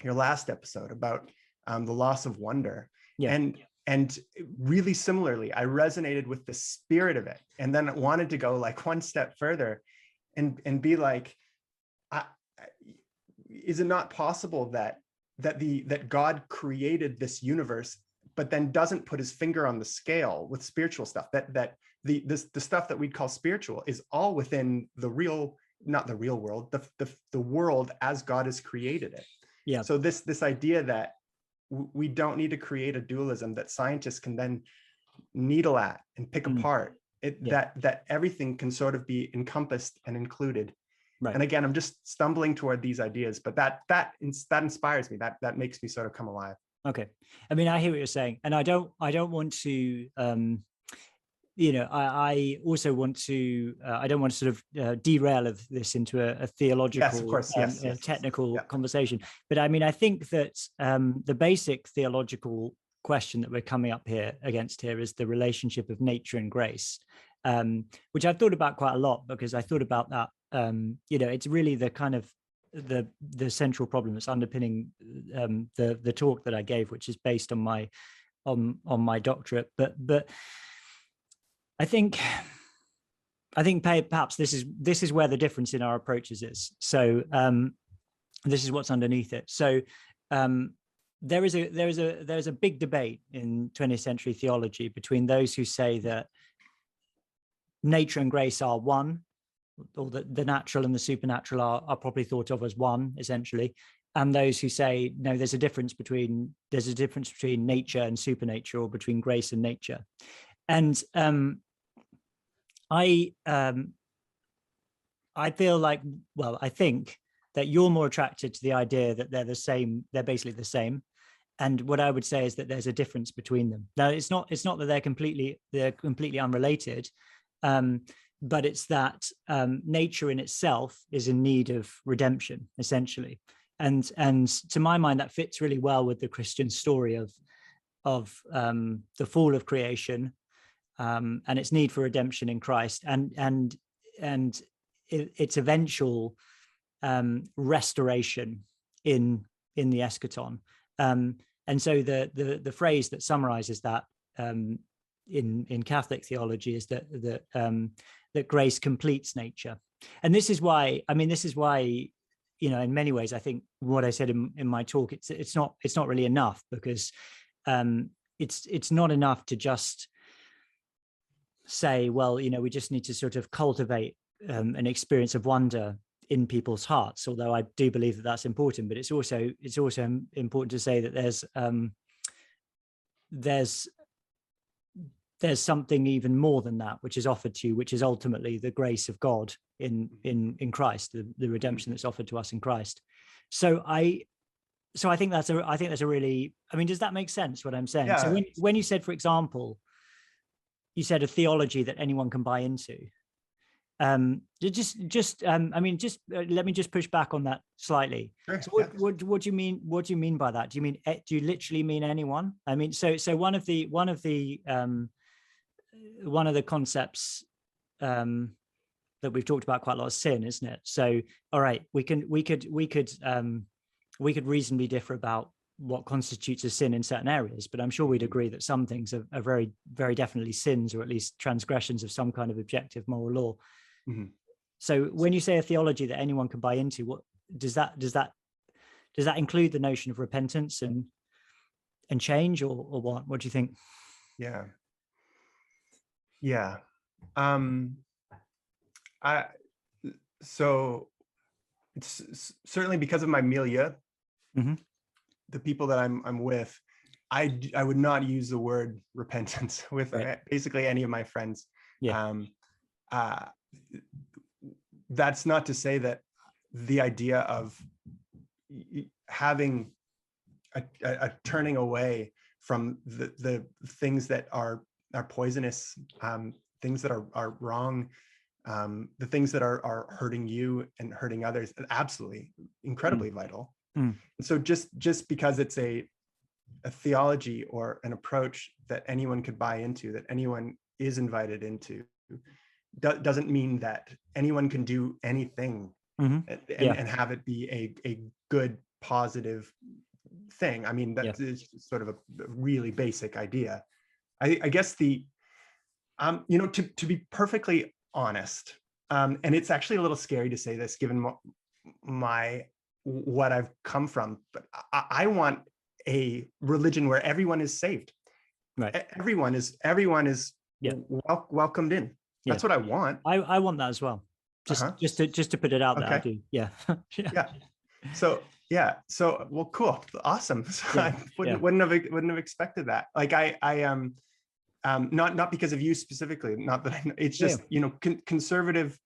last episode about the loss of wonder, and really similarly, I resonated with the spirit of it, and then wanted to go like one step further, and be like, is it not possible that God created this universe, but then doesn't put his finger on the scale with spiritual stuff? That the stuff that we'd call spiritual is all within the real, not the real world, the world as God has created it. Yeah. So this idea that we don't need to create a dualism that scientists can then needle at and pick apart, that everything can sort of be encompassed and included. Right. And again, I'm just stumbling toward these ideas, but that inspires me. That makes me sort of come alive. Okay. I mean, I hear what you're saying, and I don't want to, I also want to, I don't want to sort of derail of this into a theological, yes, of course, technical conversation. But I mean, I think that the basic theological question that we're coming up against here is the relationship of nature and grace, which I've thought about quite a lot, because I thought about that. It's really the kind of the central problem that's underpinning the talk that I gave, which is based on my doctorate. But I think perhaps this is where the difference in our approaches is. So this is what's underneath it. So there's a big debate in 20th century theology between those who say that nature and grace are one, or that the natural and the supernatural are properly thought of as one, essentially, and those who say no, there's a difference between nature and supernature, or between grace and nature. And I feel like, well, I think that you're more attracted to the idea that they're the same, they're basically the same. And what I would say is that there's a difference between them. Now, it's not that they're completely unrelated, but it's that nature in itself is in need of redemption, essentially. And to my mind, that fits really well with the Christian story of the fall of creation, and its need for redemption in Christ, and its eventual restoration in the eschaton. And so the phrase that summarizes that in Catholic theology is that grace completes nature. And this is why, in many ways, I think what I said in my talk, it's not really enough, because it's not enough to just say, well, we just need to sort of cultivate an experience of wonder in people's hearts, although I do believe that that's important. But it's also important to say that there's something even more than that which is offered to you, which is ultimately the grace of God in Christ, the redemption that's offered to us in Christ. So I think that's a really, does that make sense what I'm saying? Yeah. So when you said, for example, you said a theology that anyone can buy into, let me just push back on that slightly. Sure, so what do you mean? What do you mean by that? Do you literally mean anyone? So one of the concepts that we've talked about quite a lot is sin, isn't it? So, all right, we could reasonably differ about what constitutes a sin in certain areas, but I'm sure we'd agree that some things are very, very definitely sins, or at least transgressions of some kind of objective moral law. Mm-hmm. So when you say a theology that anyone can buy into, what does that include? The notion of repentance and change, or what? What do you think? Yeah. So it's certainly because of my milieu, mm-hmm. the people that I'm with, I would not use the word repentance with basically any of my friends. Yeah. That's not to say that the idea of having a turning away from the things that are poisonous, things that are wrong, the things that are hurting you and hurting others, absolutely incredibly vital. And so just because it's a theology or an approach that anyone could buy into, that anyone is invited into, doesn't mean that anyone can do anything and have it be a good, positive thing. That is sort of a really basic idea. I guess to be perfectly honest, and it's actually a little scary to say this given what I've come from, but I want a religion where everyone is saved. Right. Everyone is welcomed in. That's what I want. I want that as well. Just to put it out there. Okay. I do. Yeah. Yeah. So well, cool. Awesome. So I wouldn't have expected that. Like I am not because of you specifically, not that I know, it's just, conservative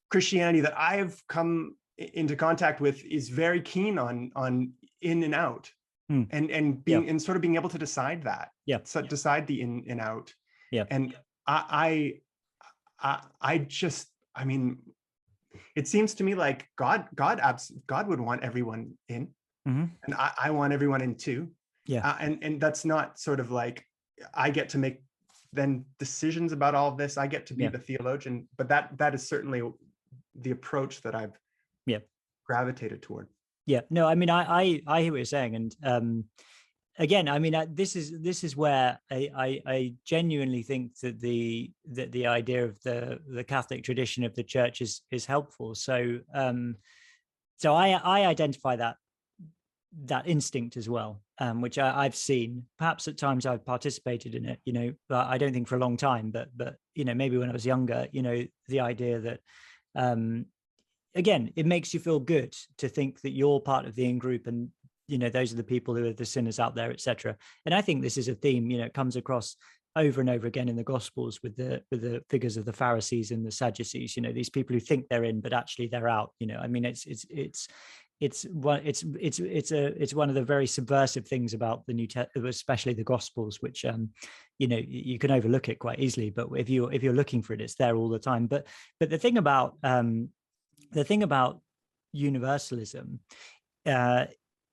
Christianity that I've come into contact with is very keen on in and out, and being and sort of being able to decide that. Yeah. So decide the in and out. Yeah. And I just, it seems to me like God would want everyone in, and I want everyone in too. Yeah. And that's not sort of like I get to make then decisions about all of this. I get to be the theologian, but that is certainly the approach that I've gravitated toward. Yeah. No, I hear what you're saying, and again, this is where I genuinely think that the idea of the Catholic tradition of the church is helpful. So I identify that that instinct as well, which I've seen. Perhaps at times I've participated in it, but I don't think for a long time. But maybe when I was younger, the idea that again, it makes you feel good to think that you're part of the in group, and those are the people who are the sinners out there, etc. And I think this is a theme, it comes across over and over again in the Gospels with the figures of the Pharisees and the Sadducees. These people who think they're in, but actually they're out. I mean, it's one of the very subversive things about the New Testament, especially the Gospels, which you can overlook it quite easily. But if you're looking for it, it's there all the time. But the thing about universalism,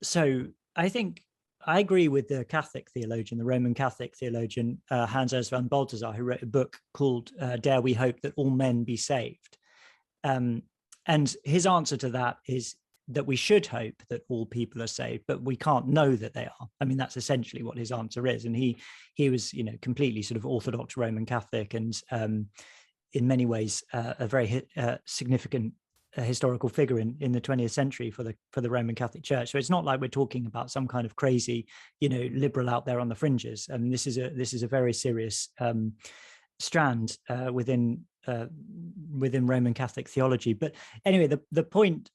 so I think I agree with the Catholic theologian, the Roman Catholic theologian, Hans Urs van Balthasar, who wrote a book called Dare We Hope That All Men Be Saved? And his answer to that is that we should hope that all people are saved, but we can't know that they are. I mean, that's essentially what his answer is. And he was, completely sort of Orthodox Roman Catholic, and in many ways a very significant historical figure in the 20th century for the Roman Catholic Church. So it's not like we're talking about some kind of crazy, liberal out there on the fringes. And this is a very serious strand within Roman Catholic theology. But anyway, the point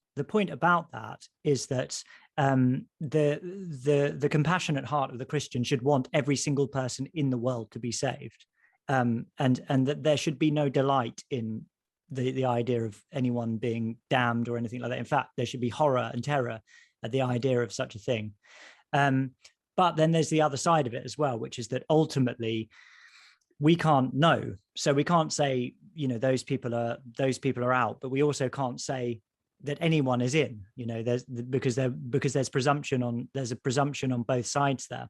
about that is that the compassionate heart of the Christian should want every single person in the world to be saved, and that there should be no delight in the idea of anyone being damned or anything like that. In fact, there should be horror and terror at the idea of such a thing. But then there's the other side of it as well, which is that ultimately we can't know. So we can't say, those people are out, but we also can't say that anyone is in. Because there's a presumption on both sides there,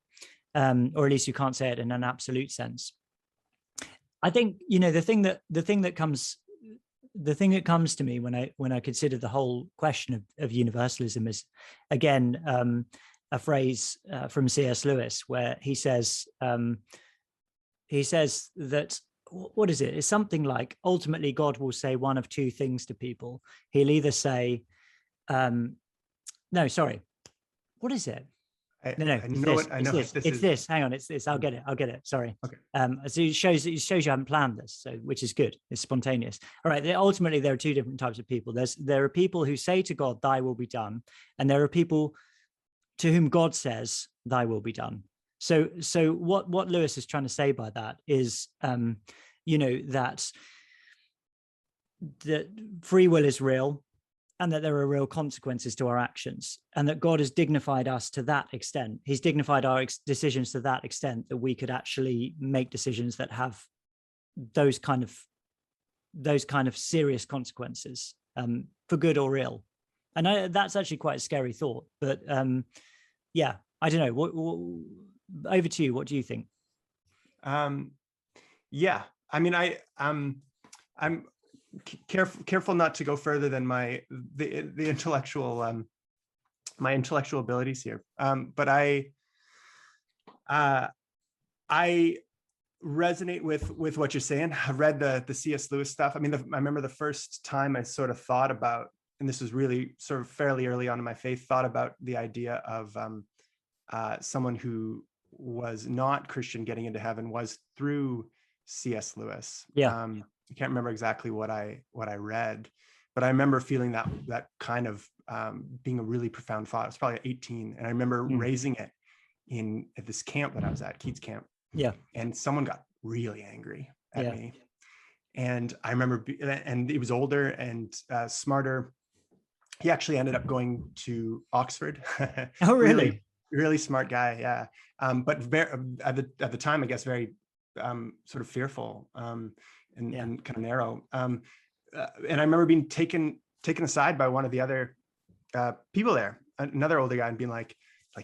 or at least you can't say it in an absolute sense. I think the thing that comes to me when I consider the whole question of universalism is, again, a phrase from C.S. Lewis, where he says that, what is it? It's something like, ultimately God will say one of two things to people. He'll either say, no, sorry, what is it? It's this. Hang on, it's this. I'll get it. Sorry. Okay. So it shows you haven't planned this, so which is good. It's spontaneous. All right. Ultimately, there are two different types of people. There are people who say to God, "Thy will be done," and there are people to whom God says, "Thy will be done." So what Lewis is trying to say by that is, that free will is real, and that there are real consequences to our actions, and that God has dignified us to that extent. He's dignified our decisions to that extent that we could actually make decisions that have those kind of serious consequences, for good or ill. And that's actually quite a scary thought. But yeah, I don't know. What, over to you. What do you think? Yeah, I mean, I'm careful not to go further than the intellectual my intellectual abilities here, but I resonate with what you're saying. I've read the C.S. Lewis stuff. I mean, I remember the first time I sort of thought about, and this was really sort of fairly early on in my faith, thought about the idea of someone who was not Christian getting into heaven was through C.S. Lewis. Yeah. I can't remember exactly what I read, but I remember feeling that kind of being a really profound thought. I was probably 18, and I remember raising it at this camp that I was at, Keats Camp. Yeah. And someone got really angry at me. And I remember, and he was older and smarter. He actually ended up going to Oxford. Oh, really? Really smart guy. Yeah. But at the time, I guess, very sort of fearful. And kind of narrow. And I remember being taken aside by one of the other people there, another older guy, and being like,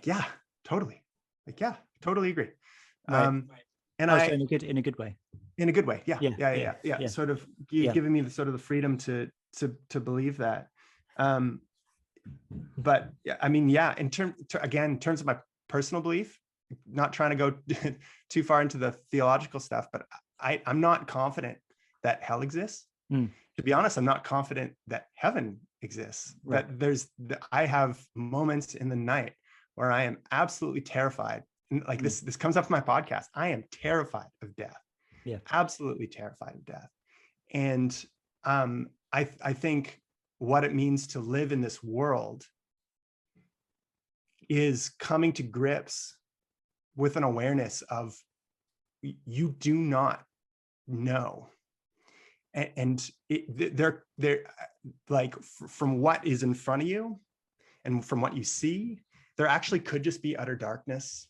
yeah, totally. Yeah, totally agree. Right. And in a good way. In a good way. Yeah. Sort of giving me the sort of the freedom to believe that. But yeah, I mean, yeah, in terms of my personal belief, not trying to go too far into the theological stuff, but I'm not confident that hell exists. To be honest, I'm not confident that heaven exists. Right. That I have moments in the night where I am absolutely terrified. And like this comes up in my podcast. I am terrified of death. Yeah. Absolutely terrified of death. And I think what it means to live in this world is coming to grips with an awareness of you do not know. And they're like, from what is in front of you and from what you see, there actually could just be utter darkness.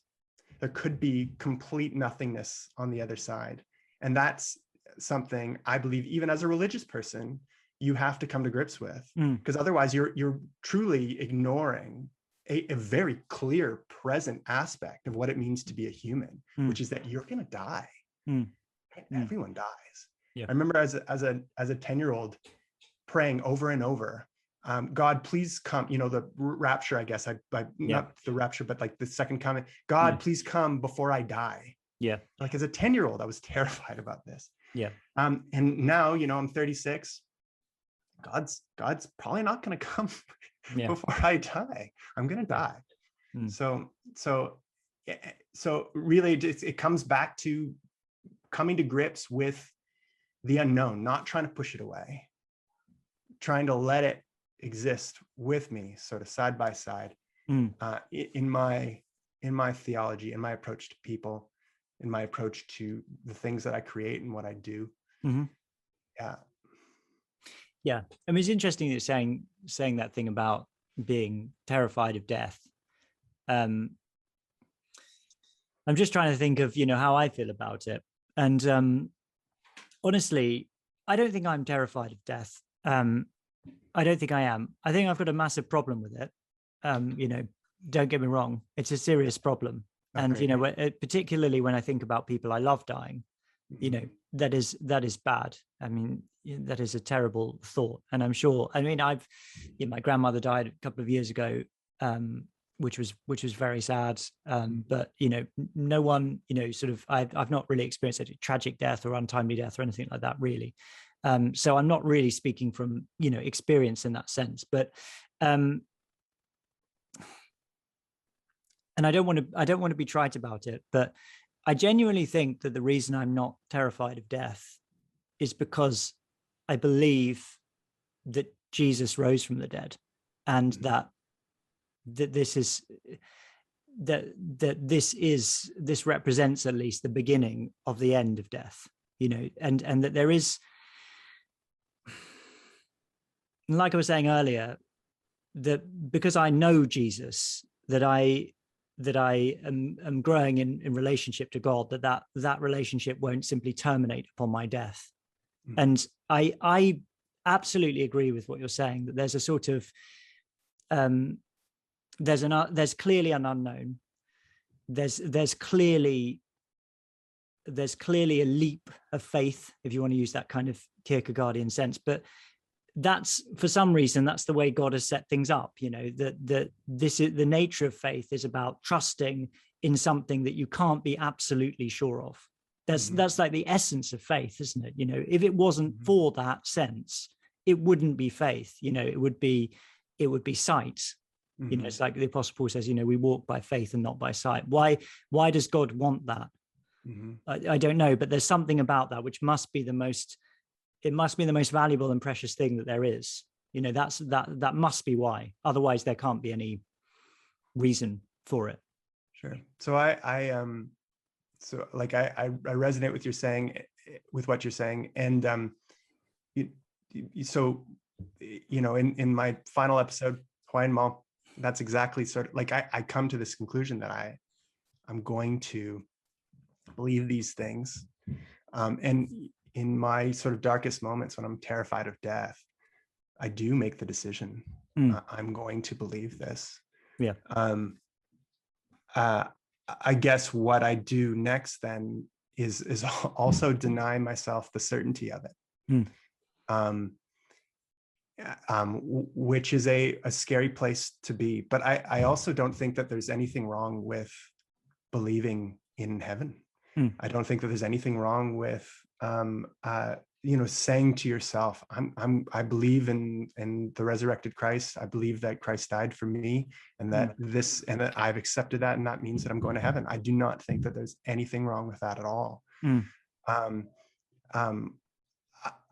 There could be complete nothingness on the other side. And that's something I believe, even as a religious person, you have to come to grips with, because otherwise you're truly ignoring a very clear present aspect of what it means to be a human, which is that you're going to die. Everyone dies. Yeah. I remember as a 10-year-old praying over and over, God, please come, the rapture, I guess, not the rapture, but like the second coming, God, please come before I die. Yeah. Like as a 10-year-old, I was terrified about this. Yeah. And now, I'm 36. God's probably not going to come before I die. I'm going to die. So really it comes back to coming to grips with the unknown, not trying to push it away, trying to let it exist with me, sort of side by side, in my theology, in my approach to people, in my approach to the things that I create and what I do. Yeah. I mean, it's interesting that saying that thing about being terrified of death. I'm just trying to think of, how I feel about it. And honestly, I don't think I'm terrified of death. I don't think I am. I think I've got a massive problem with it. Don't get me wrong. It's a serious problem. Okay. And, particularly when I think about people I love dying, that is bad. I mean, that is a terrible thought. And I'm sure, my grandmother died a couple of years ago, which was very sad. But, no one, I've not really experienced a tragic death or untimely death or anything like that, really. So I'm not really speaking from, experience in that sense, but, and I don't want to be trite about it, but I genuinely think that the reason I'm not terrified of death is because I believe that Jesus rose from the dead, and that this represents at least the beginning of the end of death, and that there is, like I was saying earlier, that because I know Jesus, that I am growing in relationship to God, that relationship won't simply terminate upon my death. And I absolutely agree with what you're saying, that there's a sort of there's clearly an unknown. There's clearly a leap of faith, if you want to use that kind of Kierkegaardian sense, but that's, for some reason, that's the way God has set things up. That this is the nature of faith, is about trusting in something that you can't be absolutely sure of. That's like the essence of faith, isn't it? If it wasn't for that sense, it wouldn't be faith. It would be sight. It's like the Apostle Paul says, we walk by faith and not by sight. Why does God want that? I don't know, but there's something about that which must be the most valuable and precious thing that there is. That must be why. Otherwise, there can't be any reason for it. Sure. So I resonate with what you're saying, and in my final episode, Hawaiian Mall, that's exactly sort of like I come to this conclusion that I'm going to believe these things, and in my sort of darkest moments when I'm terrified of death, I do make the decision. I'm going to believe this. Yeah. I guess what I do next then is also deny myself the certainty of it, which is a scary place to be. But I also don't think that there's anything wrong with believing in heaven. I don't think that there's anything wrong with saying to yourself, I believe in the resurrected Christ. I believe that Christ died for me, and that that I've accepted that, and that means that I'm going to heaven. I do not think that there's anything wrong with that at all. Um, um,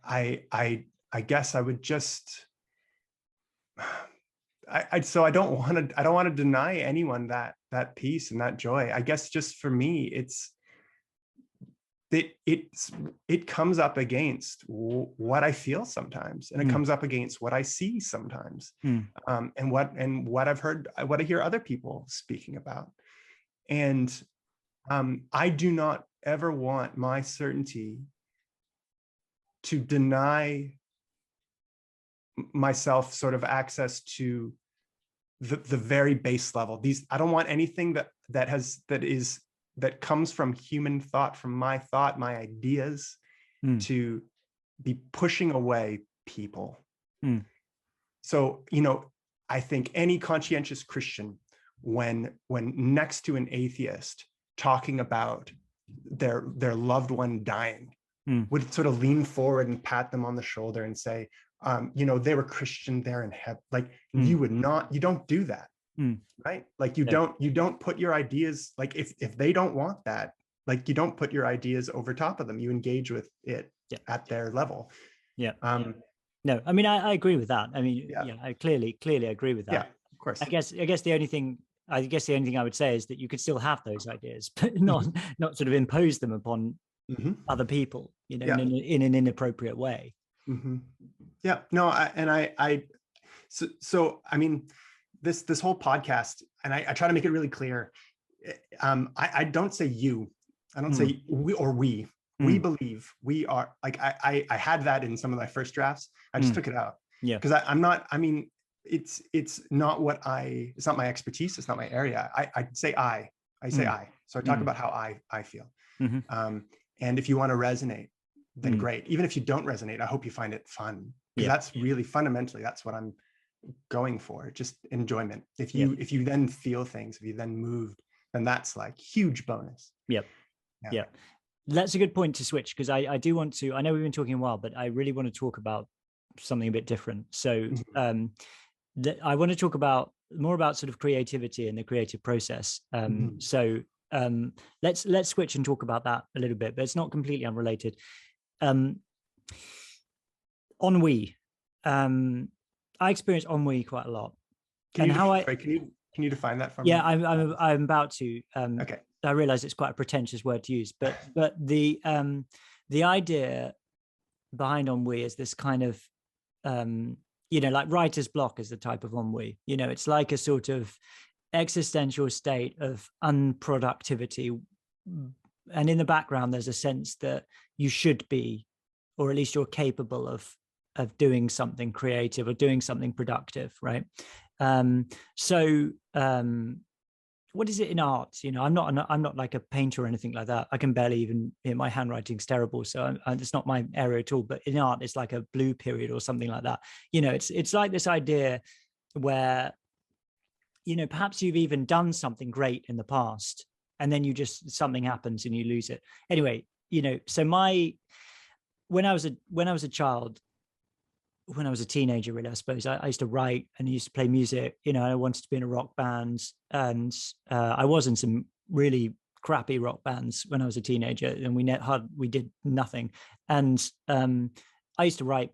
I guess I would just, so I don't want to deny anyone that peace and that joy. I guess just for me, it comes up against what I feel sometimes, and it comes up against what I see sometimes, and what I've heard, what I hear other people speaking about. And I do not ever want my certainty to deny myself sort of access to the very base level. I don't want anything that comes from human thought, from my thought, my ideas, to be pushing away people. So, I think any conscientious Christian, when next to an atheist talking about their loved one dying, would sort of lean forward and pat them on the shoulder and say, they were Christian, they're in heaven. Like, you don't do that. Right? Like, you don't put your ideas, like, if they don't want that, like, you don't put your ideas over top of them. You engage with it at their level. No, I mean, I agree with that. I mean, I clearly agree with that. Yeah, of course. I guess the only thing I would say is that you could still have those ideas, but not sort of impose them upon other people, in an inappropriate way. Yeah, no, so I mean, this whole podcast, and I try to make it really clear. I don't say you, I don't say we or we. We believe, we are, like, I had that in some of my first drafts. I just took it out. Yeah. Because I'm not, I mean, it's not it's not my expertise. It's not my area. I say I. So I talk about how I feel. And if you want to resonate, then great. Even if you don't resonate, I hope you find it fun. Because that's really fundamentally, that's what I'm going for. Just enjoyment. If you then feel things, if you then moved, then that's like huge bonus. Yeah. That's a good point to switch, because I do want to, I know we've been talking a while, but I really want to talk about something a bit different. So I want to talk more about sort of creativity and the creative process. So let's switch and talk about that a little bit, but it's not completely unrelated. Ennui. I experience ennui quite a lot. Can you define that for me? Yeah, I'm about to. Okay. I realize it's quite a pretentious word to use, but the idea behind ennui is this kind of like writer's block is the type of ennui. It's like a sort of existential state of unproductivity, and in the background there's a sense that you should be, or at least you're capable of doing something creative or doing something productive, right? What is it in art? I'm not like a painter or anything like that. I can barely even, my handwriting's terrible, so it's not my area at all. But in art, it's like a blue period or something like that. It's like this idea where, perhaps you've even done something great in the past, and then something happens and you lose it. Anyway, so when I was a child, when I was a teenager, really, I suppose, I used to write and I used to play music. I wanted to be in a rock band, and I was in some really crappy rock bands when I was a teenager, and we did nothing. And I used to write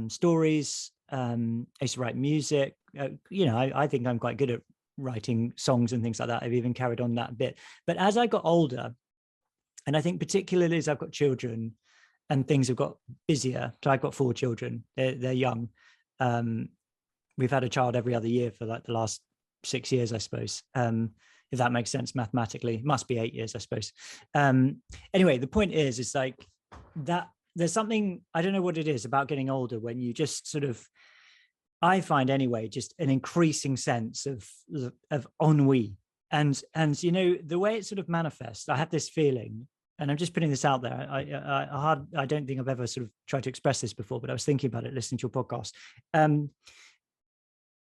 stories. I used to write music. I think I'm quite good at writing songs and things like that. I've even carried on that a bit. But as I got older, and I think particularly as I've got children, and things have got busier. So I've got 4 children. They're young. We've had a child every other year for like the last 6 years, I suppose. If that makes sense mathematically, it must be 8 years, I suppose. Anyway, the point is like that there's something, I don't know what it is about getting older, when you just sort of, I find anyway, just an increasing sense of ennui. And the way it sort of manifests, I have this feeling, and I'm just putting this out there. I don't think I've ever sort of tried to express this before, but I was thinking about it listening to your podcast.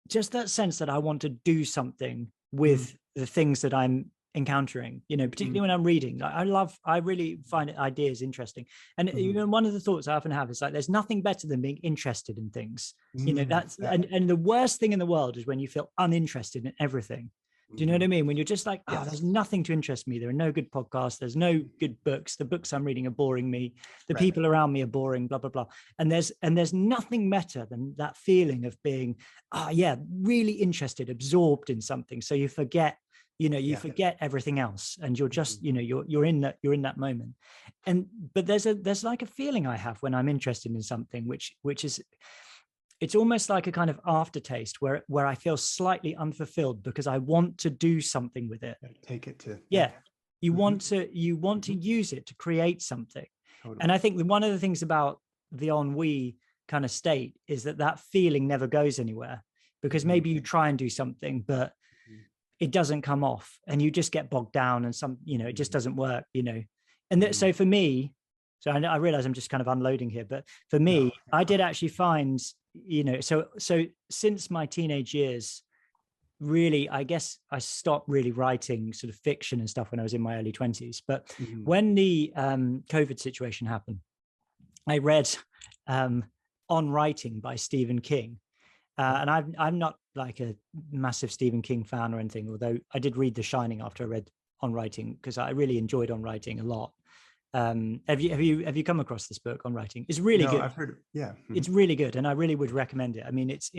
Just that sense that I want to do something with the things that I'm encountering, particularly when I'm reading. I really find ideas interesting. And one of the thoughts I often have is like, there's nothing better than being interested in things. And the worst thing in the world is when you feel uninterested in everything. Do you know what I mean? When you're just like, oh, there's nothing to interest me. There are no good podcasts. There's no good books. The books I'm reading are boring me. The people around me are boring, blah, blah, blah. And there's nothing better than that feeling of being, really interested, absorbed in something. So you forget, forget everything else, and you're just, you're in that moment. But there's like a feeling I have when I'm interested in something, which is, it's almost like a kind of aftertaste where I feel slightly unfulfilled because I want to do something with it. Take it to you want to use it to create something. Totally. And I think that one of the things about the ennui kind of state is that feeling never goes anywhere, because maybe you try and do something, but it doesn't come off, and you just get bogged down, and it just doesn't work, And so for me, so I realize I'm just kind of unloading here, but for me, I did actually find, so since my teenage years, really, I guess I stopped really writing sort of fiction and stuff when I was in my early 20s. But when the COVID situation happened, I read On Writing by Stephen King. And I'm not like a massive Stephen King fan or anything, although I did read The Shining after I read On Writing, because I really enjoyed On Writing a lot. Have you come across this book, On Writing? It's really good. I've heard it. Yeah. It's really good, and I really would recommend it. I mean, it's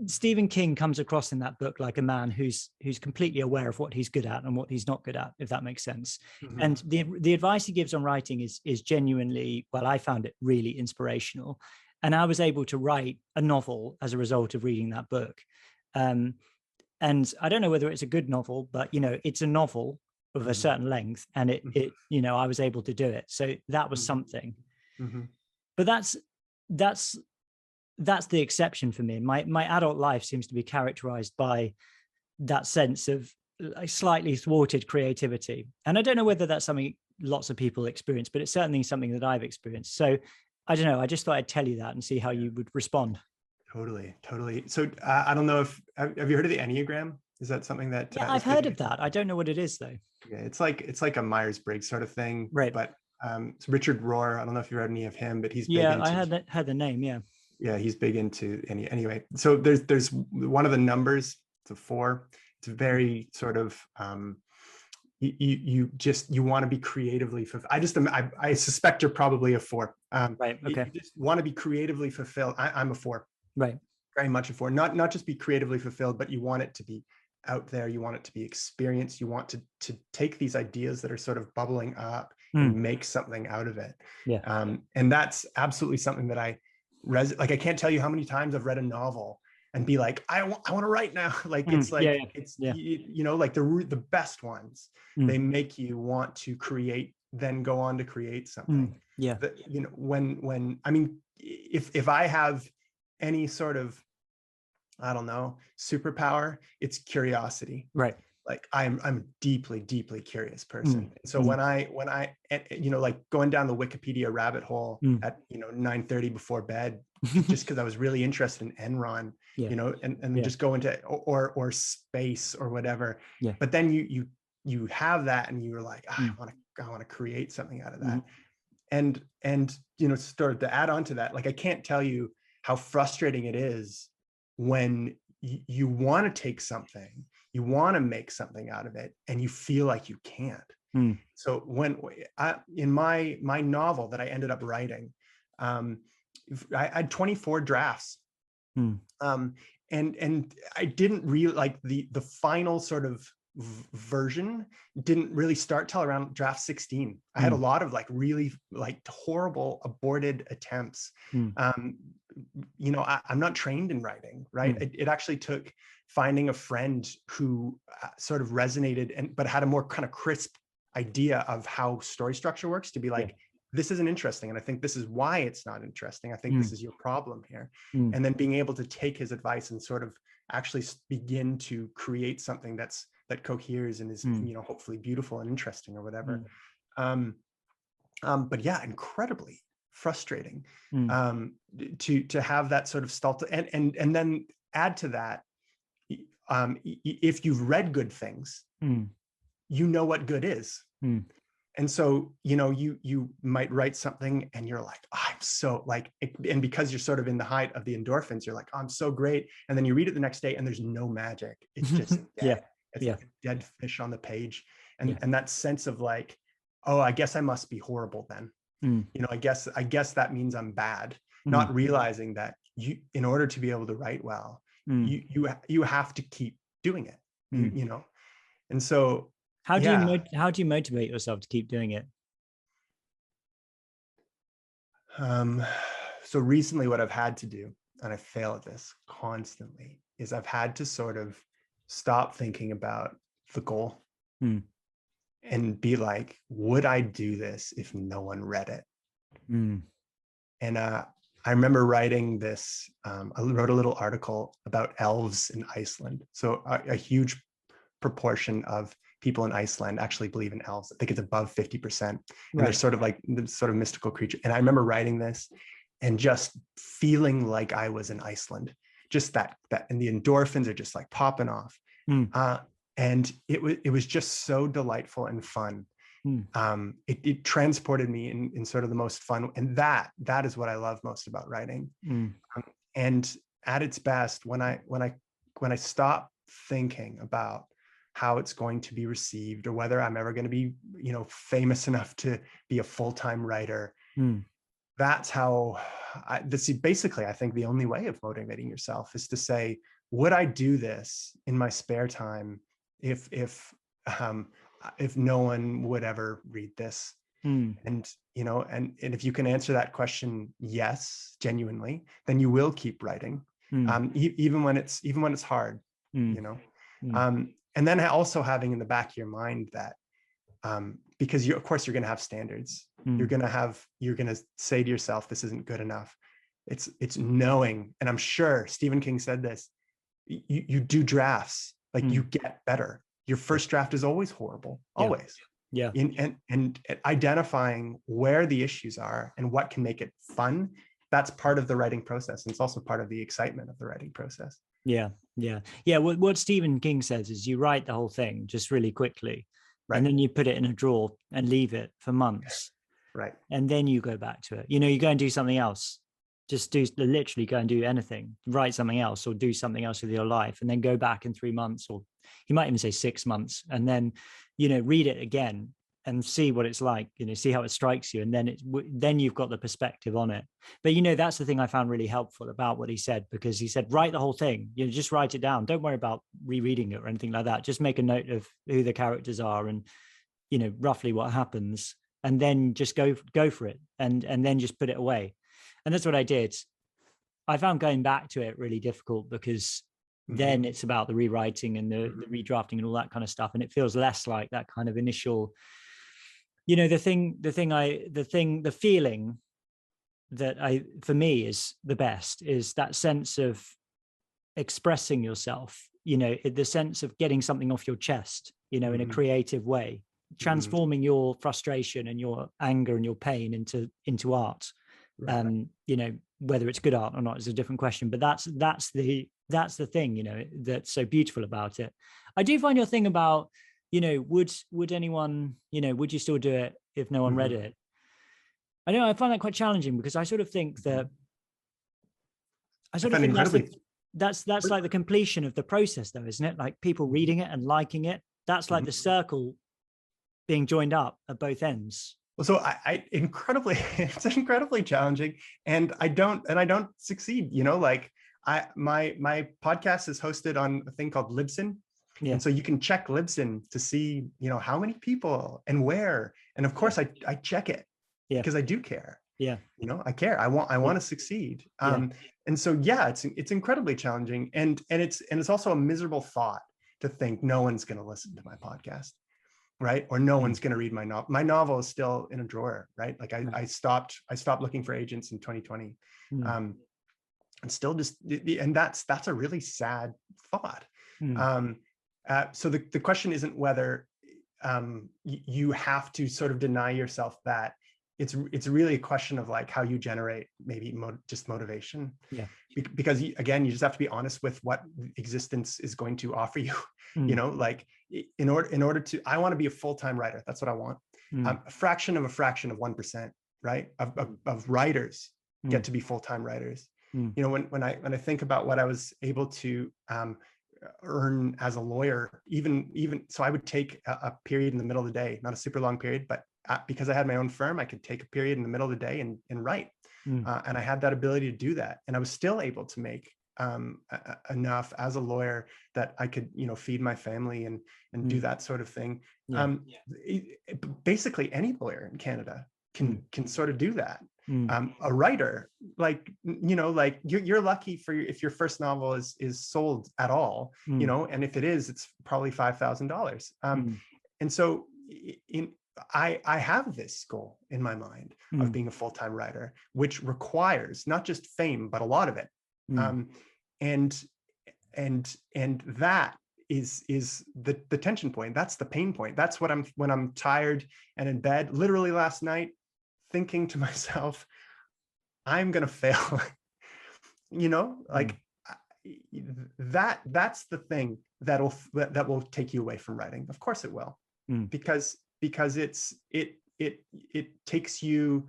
Stephen King comes across in that book like a man who's completely aware of what he's good at and what he's not good at, if that makes sense. And the advice he gives on writing is genuinely, well, I found it really inspirational. And I was able to write a novel as a result of reading that book. And I don't know whether it's a good novel, but, it's a novel of a certain length, and it I was able to do it. So that was something. But that's the exception for me. My adult life seems to be characterized by that sense of a slightly thwarted creativity. And I don't know whether that's something lots of people experience, but it's certainly something that I've experienced. So I don't know. I just thought I'd tell you that and see how you would respond. Totally. So I don't know if, have you heard of the Enneagram? Is that something that? Yeah, I've heard of that. I don't know what it is though. Yeah, it's like a Myers-Briggs sort of thing. Right. But it's Richard Rohr. I don't know if you read any of him, but he's big into, I had the name. Yeah. Yeah, he's big into anyway. So there's one of the numbers. It's a 4. It's very sort of you want to be creatively fulfilled. I suspect you're probably a 4. Right. Okay. You just want to be creatively fulfilled. I'm a 4. Right. Very much a 4. Not just be creatively fulfilled, but you want it to be out there. You want it to be experienced. You want to take these ideas that are sort of bubbling up and make something out of it. Yeah. And that's absolutely something that I can't tell you how many times I've read a novel and be like, I want to write now. Like, it's like, like the best ones, they make you want to create, then go on to create something. Yeah. When, I mean, if I have any sort of, I don't know, superpower, it's curiosity. Right. Like I'm a deeply, deeply curious person. So when I, like going down the Wikipedia rabbit hole at, 9:30 before bed, just because I was really interested in Enron, and just go into, or space or whatever. Yeah. But then you have that and you're like, I want to create something out of that. And start to add on to that, like, I can't tell you how frustrating it is when you want to take something, you want to make something out of it, and you feel like you can't. So when in my novel that I ended up writing, I had 24 drafts, and I didn't really like the final sort of version didn't really start till around draft 16. I had a lot of really horrible aborted attempts. I'm not trained in writing, right? It actually took finding a friend who sort of resonated but had a more kind of crisp idea of how story structure works to be like, this isn't interesting, and I think this is why it's not interesting. I think this is your problem here. And then being able to take his advice and sort of actually begin to create something that coheres and is hopefully beautiful and interesting or whatever. But yeah, incredibly frustrating to have that sort of stall, and then add to that if you've read good things, you know what good is. And so, you might write something and you're like, oh, I'm so like, and because you're sort of in the height of the endorphins, you're like, oh, I'm so great. And then you read it the next day and there's no magic. It's just dead. It's like a dead fish on the page. And that sense of like, oh, I guess I must be horrible then. I guess that means I'm bad. Not realizing that in order to be able to write well, you have to keep doing it. And so how do you motivate yourself to keep doing it? So recently what I've had to do, and I fail at this constantly, is I've had to sort of stop thinking about the goal and be like, would I do this if no one read it? And I remember writing this, I wrote a little article about elves in Iceland. So a huge proportion of people in Iceland actually believe in elves. I think it's above 50%. And they're sort of like the sort of mystical creature. And I remember writing this and just feeling like I was in Iceland, just that, and the endorphins are just like popping off. And it was just so delightful and fun. It transported me in sort of the most fun, and that is what I love most about writing. And at its best, when I stop thinking about how it's going to be received or whether I'm ever going to be, famous enough to be a full-time writer, that's how basically, I think the only way of motivating yourself is to say, would I do this in my spare time if no one would ever read this? And if you can answer that question, yes, genuinely, then you will keep writing, even when it's hard, and then also having in the back of your mind that, because of course you're going to have standards, you're going to say to yourself, this isn't good enough. It's knowing, and I'm sure Stephen King said this, you do drafts, like you get better. Your first draft is always horrible, always. And identifying where the issues are and what can make it fun, that's part of the writing process. And it's also part of the excitement of the writing process. What Stephen King says is you write the whole thing just really quickly, and then you put it in a drawer and leave it for months, and then you go back to it. You go and do something else, just literally go and do anything, write something else or do something else with your life, and then go back in 3 months, or he might even say 6 months, and then read it again and see what it's like, see how it strikes you. And then you've got the perspective on it. But, that's the thing I found really helpful about what he said, because he said, write the whole thing, just write it down. Don't worry about rereading it or anything like that. Just make a note of who the characters are and, roughly what happens, and then just go for it and then just put it away. And that's what I did. I found going back to it really difficult, because then it's about the rewriting and the redrafting and all that kind of stuff. And it feels less like that kind of initial, the feeling that for me is the best is that sense of expressing yourself, the sense of getting something off your chest, in a creative way, transforming your frustration and your anger and your pain into art. Whether it's good art or not is a different question, but that's the thing, that's so beautiful about it. I do find your thing about, would anyone, would you still do it if no one read it? I know I find that quite challenging, because I sort of think that that's like the completion of the process, though, isn't it? Like people reading it and liking it. That's like the circle being joined up at both ends. Well, so it's incredibly challenging, and I don't succeed. My podcast is hosted on a thing called Libsyn, and so you can check Libsyn to see how many people and where. And of course, I check it because I do care. I care. I want to succeed. And so it's incredibly challenging, and it's also a miserable thought to think no one's going to listen to my podcast. Right. Or no one's going to read my novel. My novel is still in a drawer. Right. Like I stopped looking for agents in 2020. And still and that's a really sad thought. So the question isn't whether you have to sort of deny yourself that it's really a question of like how you generate maybe just motivation. Yeah. Because again, you just have to be honest with what existence is going to offer you. You know, like in order to, I want to be a full-time writer. That's what I want. A fraction of 1%, right? Of writers get to be full-time writers. You know, when I think about what I was able to earn as a lawyer, even so I would take a period in the middle of the day, not a super long period, but because I had my own firm, I could take a period in the middle of the day and write. And I had that ability to do that. And I was still able to make enough as a lawyer that I could, you know, feed my family and do that sort of thing. Basically any lawyer in Canada can sort of do that. A writer, like, you know, like you're lucky if your first novel is sold at all, you know, and if it is, it's probably $5,000. And so I have this goal in my mind of being a full-time writer, which requires not just fame, but a lot of it. And that is the tension point. That's the pain point. That's what when I'm tired and in bed, literally last night, thinking to myself, I'm going to fail, you know, like that's the thing that will take you away from writing. Of course it will, because it takes you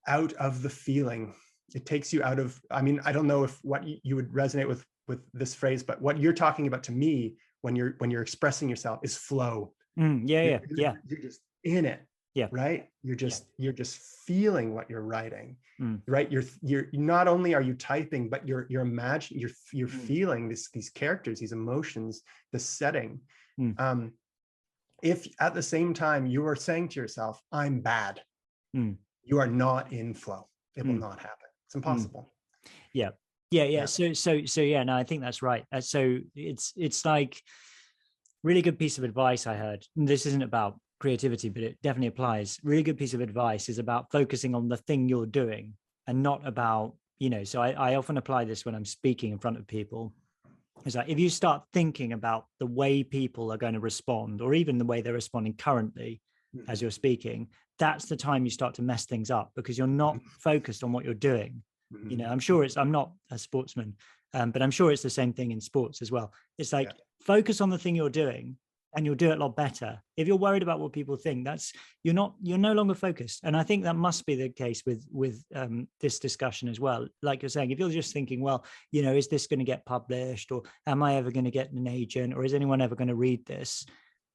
out of the feeling. It takes you out of, I mean, I don't know if what you would resonate with this phrase, but what you're talking about to me when you're expressing yourself is flow. You're just in it. Yeah. Right. You're just feeling what you're writing. Right. You're not only are you typing, but you're imagining, you're feeling these characters, these emotions, the setting. If at the same time you are saying to yourself, I'm bad, you are not in flow. It will not happen. It's impossible. Yeah. So yeah, no, I think that's right. So it's like really good piece of advice I heard. This isn't about creativity, but it definitely applies. Really good piece of advice is about focusing on the thing you're doing and not about, you know, so I often apply this when I'm speaking in front of people. It's like, if you start thinking about the way people are going to respond, or even the way they're responding currently as you're speaking, that's the time you start to mess things up, because you're not focused on what you're doing. You know, I'm not a sportsman, but I'm sure it's the same thing in sports as well. It's like, focus on the thing you're doing and you'll do it a lot better. If you're worried about what people think, you're no longer focused. And I think that must be the case with this discussion as well. Like you're saying, if you're just thinking, well, you know, is this going to get published, or am I ever going to get an agent, or is anyone ever going to read this?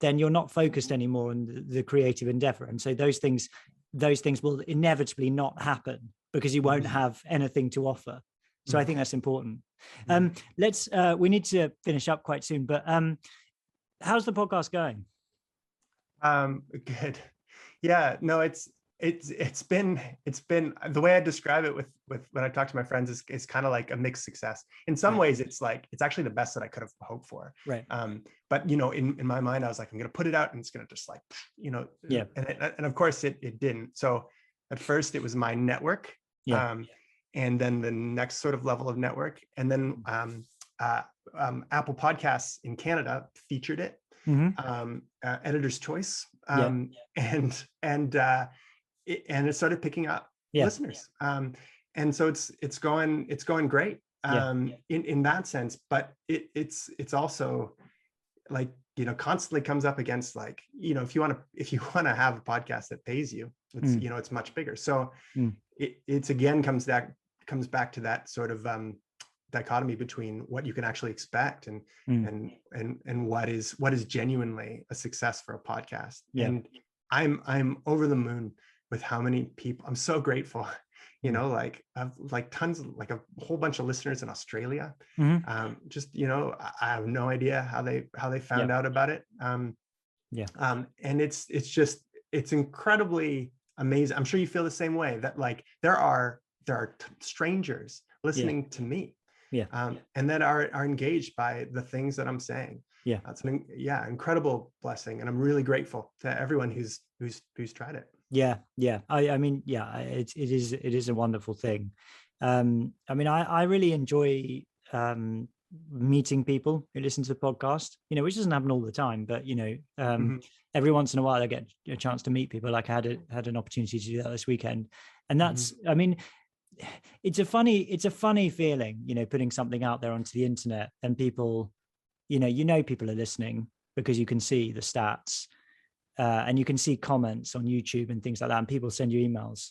Then you're not focused anymore on the creative endeavor. And so those things will inevitably not happen, because you won't have anything to offer. So I think that's important. We need to finish up quite soon, but how's the podcast going? Good. Yeah, no, it's been the way I describe it with when I talk to my friends is kind of like a mixed success. In some ways, it's actually the best that I could have hoped for. Right. But you know, in my mind, I was like, I'm going to put it out and it's going to just like, you know, and of course it didn't. So at first it was my network. And then the next sort of level of network, and then Apple Podcasts in Canada featured it, Editor's Choice, and it started picking up listeners, and so it's going great in that sense. But it's also like, you know, constantly comes up against, like, you know, if you want to have a podcast that pays you, it's you know, it's much bigger. So it's again comes back to that sort of dichotomy between what you can actually expect and what is genuinely a success for a podcast. And I'm over the moon with how many people. I'm so grateful, you know, like I've like tons of, like a whole bunch of listeners in Australia. Just, you know, I have no idea how they found out about it. And it's incredibly amazing. I'm sure you feel the same way, that like there are strangers listening to me, and that are engaged by the things that I'm saying. That's an incredible blessing, and I'm really grateful to everyone who's tried it. I mean, it is a wonderful thing. I mean, I really enjoy meeting people who listen to the podcast, which doesn't happen all the time, but every once in a while I get a chance to meet people. Like I had an opportunity to do that this weekend, and that's, I mean, it's a funny feeling, putting something out there onto the internet and people, people are listening because you can see the stats, and you can see comments on YouTube and things like that, and people send you emails.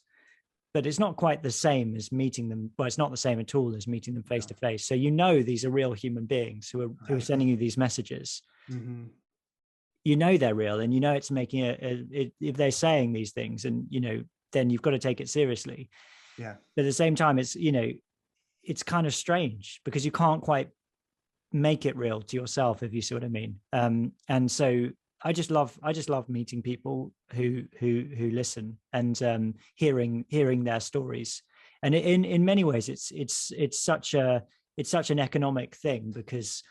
But it's not quite the same as meeting them. Well, it's not the same at all as meeting them face to face. So these are real human beings who are sending you these messages. They're real, and it's making if they're saying these things, and then you've got to take it seriously. Yeah. But at the same time, it's kind of strange because you can't quite make it real to yourself, if you see what I mean. And so I just love meeting people who listen and hearing their stories. And in many ways, it's such an economic thing, because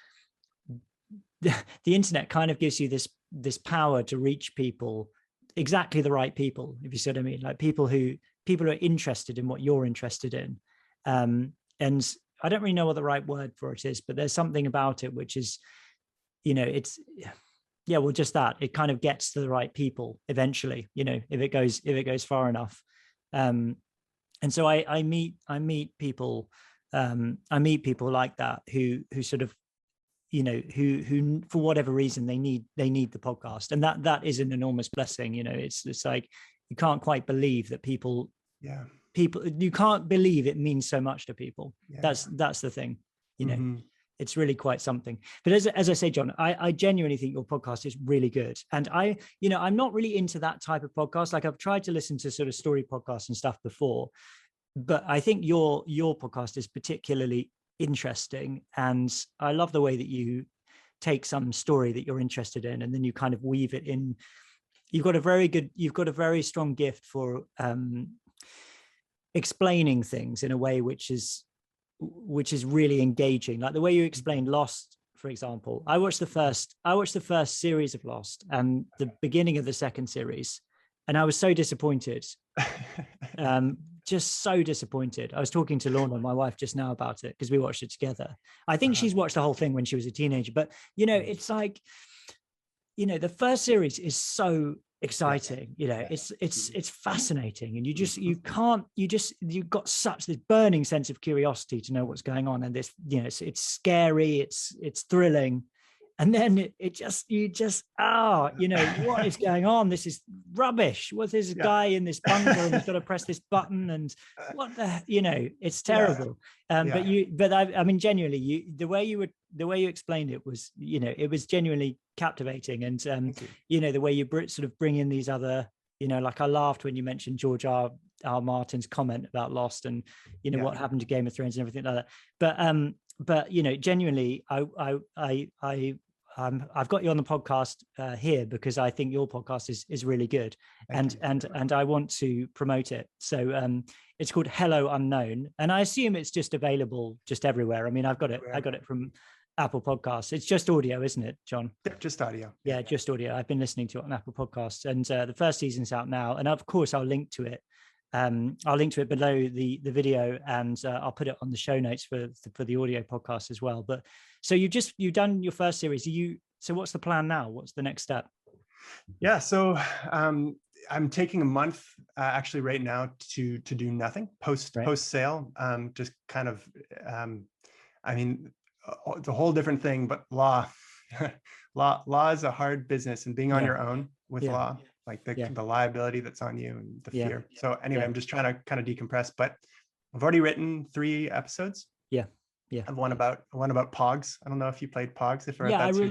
the internet kind of gives you this power to reach people, exactly the right people, if you see what I mean, like people who are interested in what you're interested in. And I don't really know what the right word for it is, but there's something about it which is, it's, yeah, well, just that it kind of gets to the right people eventually, if it goes far enough. And so I meet people, like that who sort of, who for whatever reason they need the podcast, and that is an enormous blessing. It's like you can't quite believe that people, you can't believe it means so much to people. That's the thing, It's really quite something. But as I say, John, I genuinely think your podcast is really good. And I'm not really into that type of podcast. Like I've tried to listen to sort of story podcasts and stuff before, but I think your podcast is particularly interesting. And I love the way that you take some story that you're interested in, and then you kind of weave it in. You've got a very strong gift for explaining things in a way which is really engaging. Like the way you explained Lost, for example. I watched the first series of Lost and the beginning of the second series, and I was so disappointed. Just so disappointed. I was talking to Lorna, my wife, just now about it, because we watched it together. I think she's watched the whole thing when she was a teenager, but it's like, the first series is so exciting. It's fascinating, and you've got such this burning sense of curiosity to know what's going on, and this, it's scary, it's thrilling. And then what is going on? This is rubbish. What, there's a guy in this bunker and he's got to press this button, and what the, it's terrible. But I mean, genuinely, the way you explained it was, it was genuinely captivating. And, the way you sort of bring in these other, like I laughed when you mentioned George R. Martin's comment about Lost and, what happened to Game of Thrones and everything like that. But genuinely, I've got you on the podcast here because I think your podcast is really good, and I want to promote it. So it's called Hello Unknown, and I assume it's just available just everywhere. I mean, I got it from Apple Podcasts. It's just audio, isn't it, John? Just audio. Yeah, just audio. I've been listening to it on Apple Podcasts, and the first season's out now, and of course I'll link to it. I'll link to it below the video, and I'll put it on the show notes for the audio podcast as well. But so you've done your first series. So what's the plan now? What's the next step? Yeah, so I'm taking a month actually right now to do nothing post sale. Just kind of, I mean, it's a whole different thing, but law is a hard business, and being on your own with law, like the liability that's on you and the fear. So anyway, I'm just trying to kind of decompress, but I've already written 3 episodes. Yeah. And one about Pogs. I don't know if you played Pogs.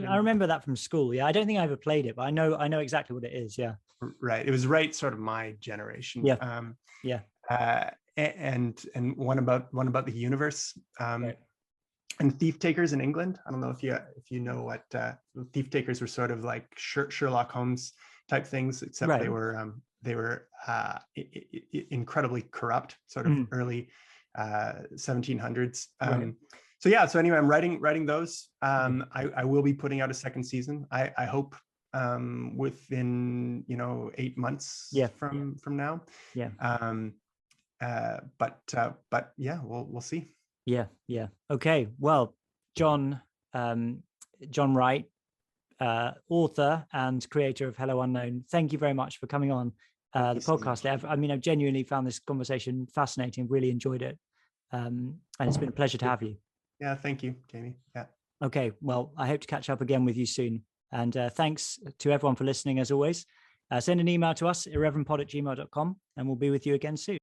I remember that from school. Yeah, I don't think I ever played it, but I know exactly what it is. Yeah. Right. It was right, sort of my generation. Yeah. And one about the universe. And thief takers in England. I don't know if you know what thief takers were, sort of like Sherlock Holmes type things, except they were incredibly corrupt, sort of early 1700s. So anyway, I'm writing those. I will be putting out a second season. I hope within 8 months from now. But yeah, we'll see. Yeah. Okay. Well, John Wright, author and creator of Hello Unknown. Thank you very much for coming on the podcast. I mean, I've genuinely found this conversation fascinating, really enjoyed it. And it's been a pleasure to have you. Yeah, thank you, Jamie. Yeah. Okay, well, I hope to catch up again with you soon. And thanks to everyone for listening, as always. Send an email to us, irreverentpod@gmail.com, and we'll be with you again soon.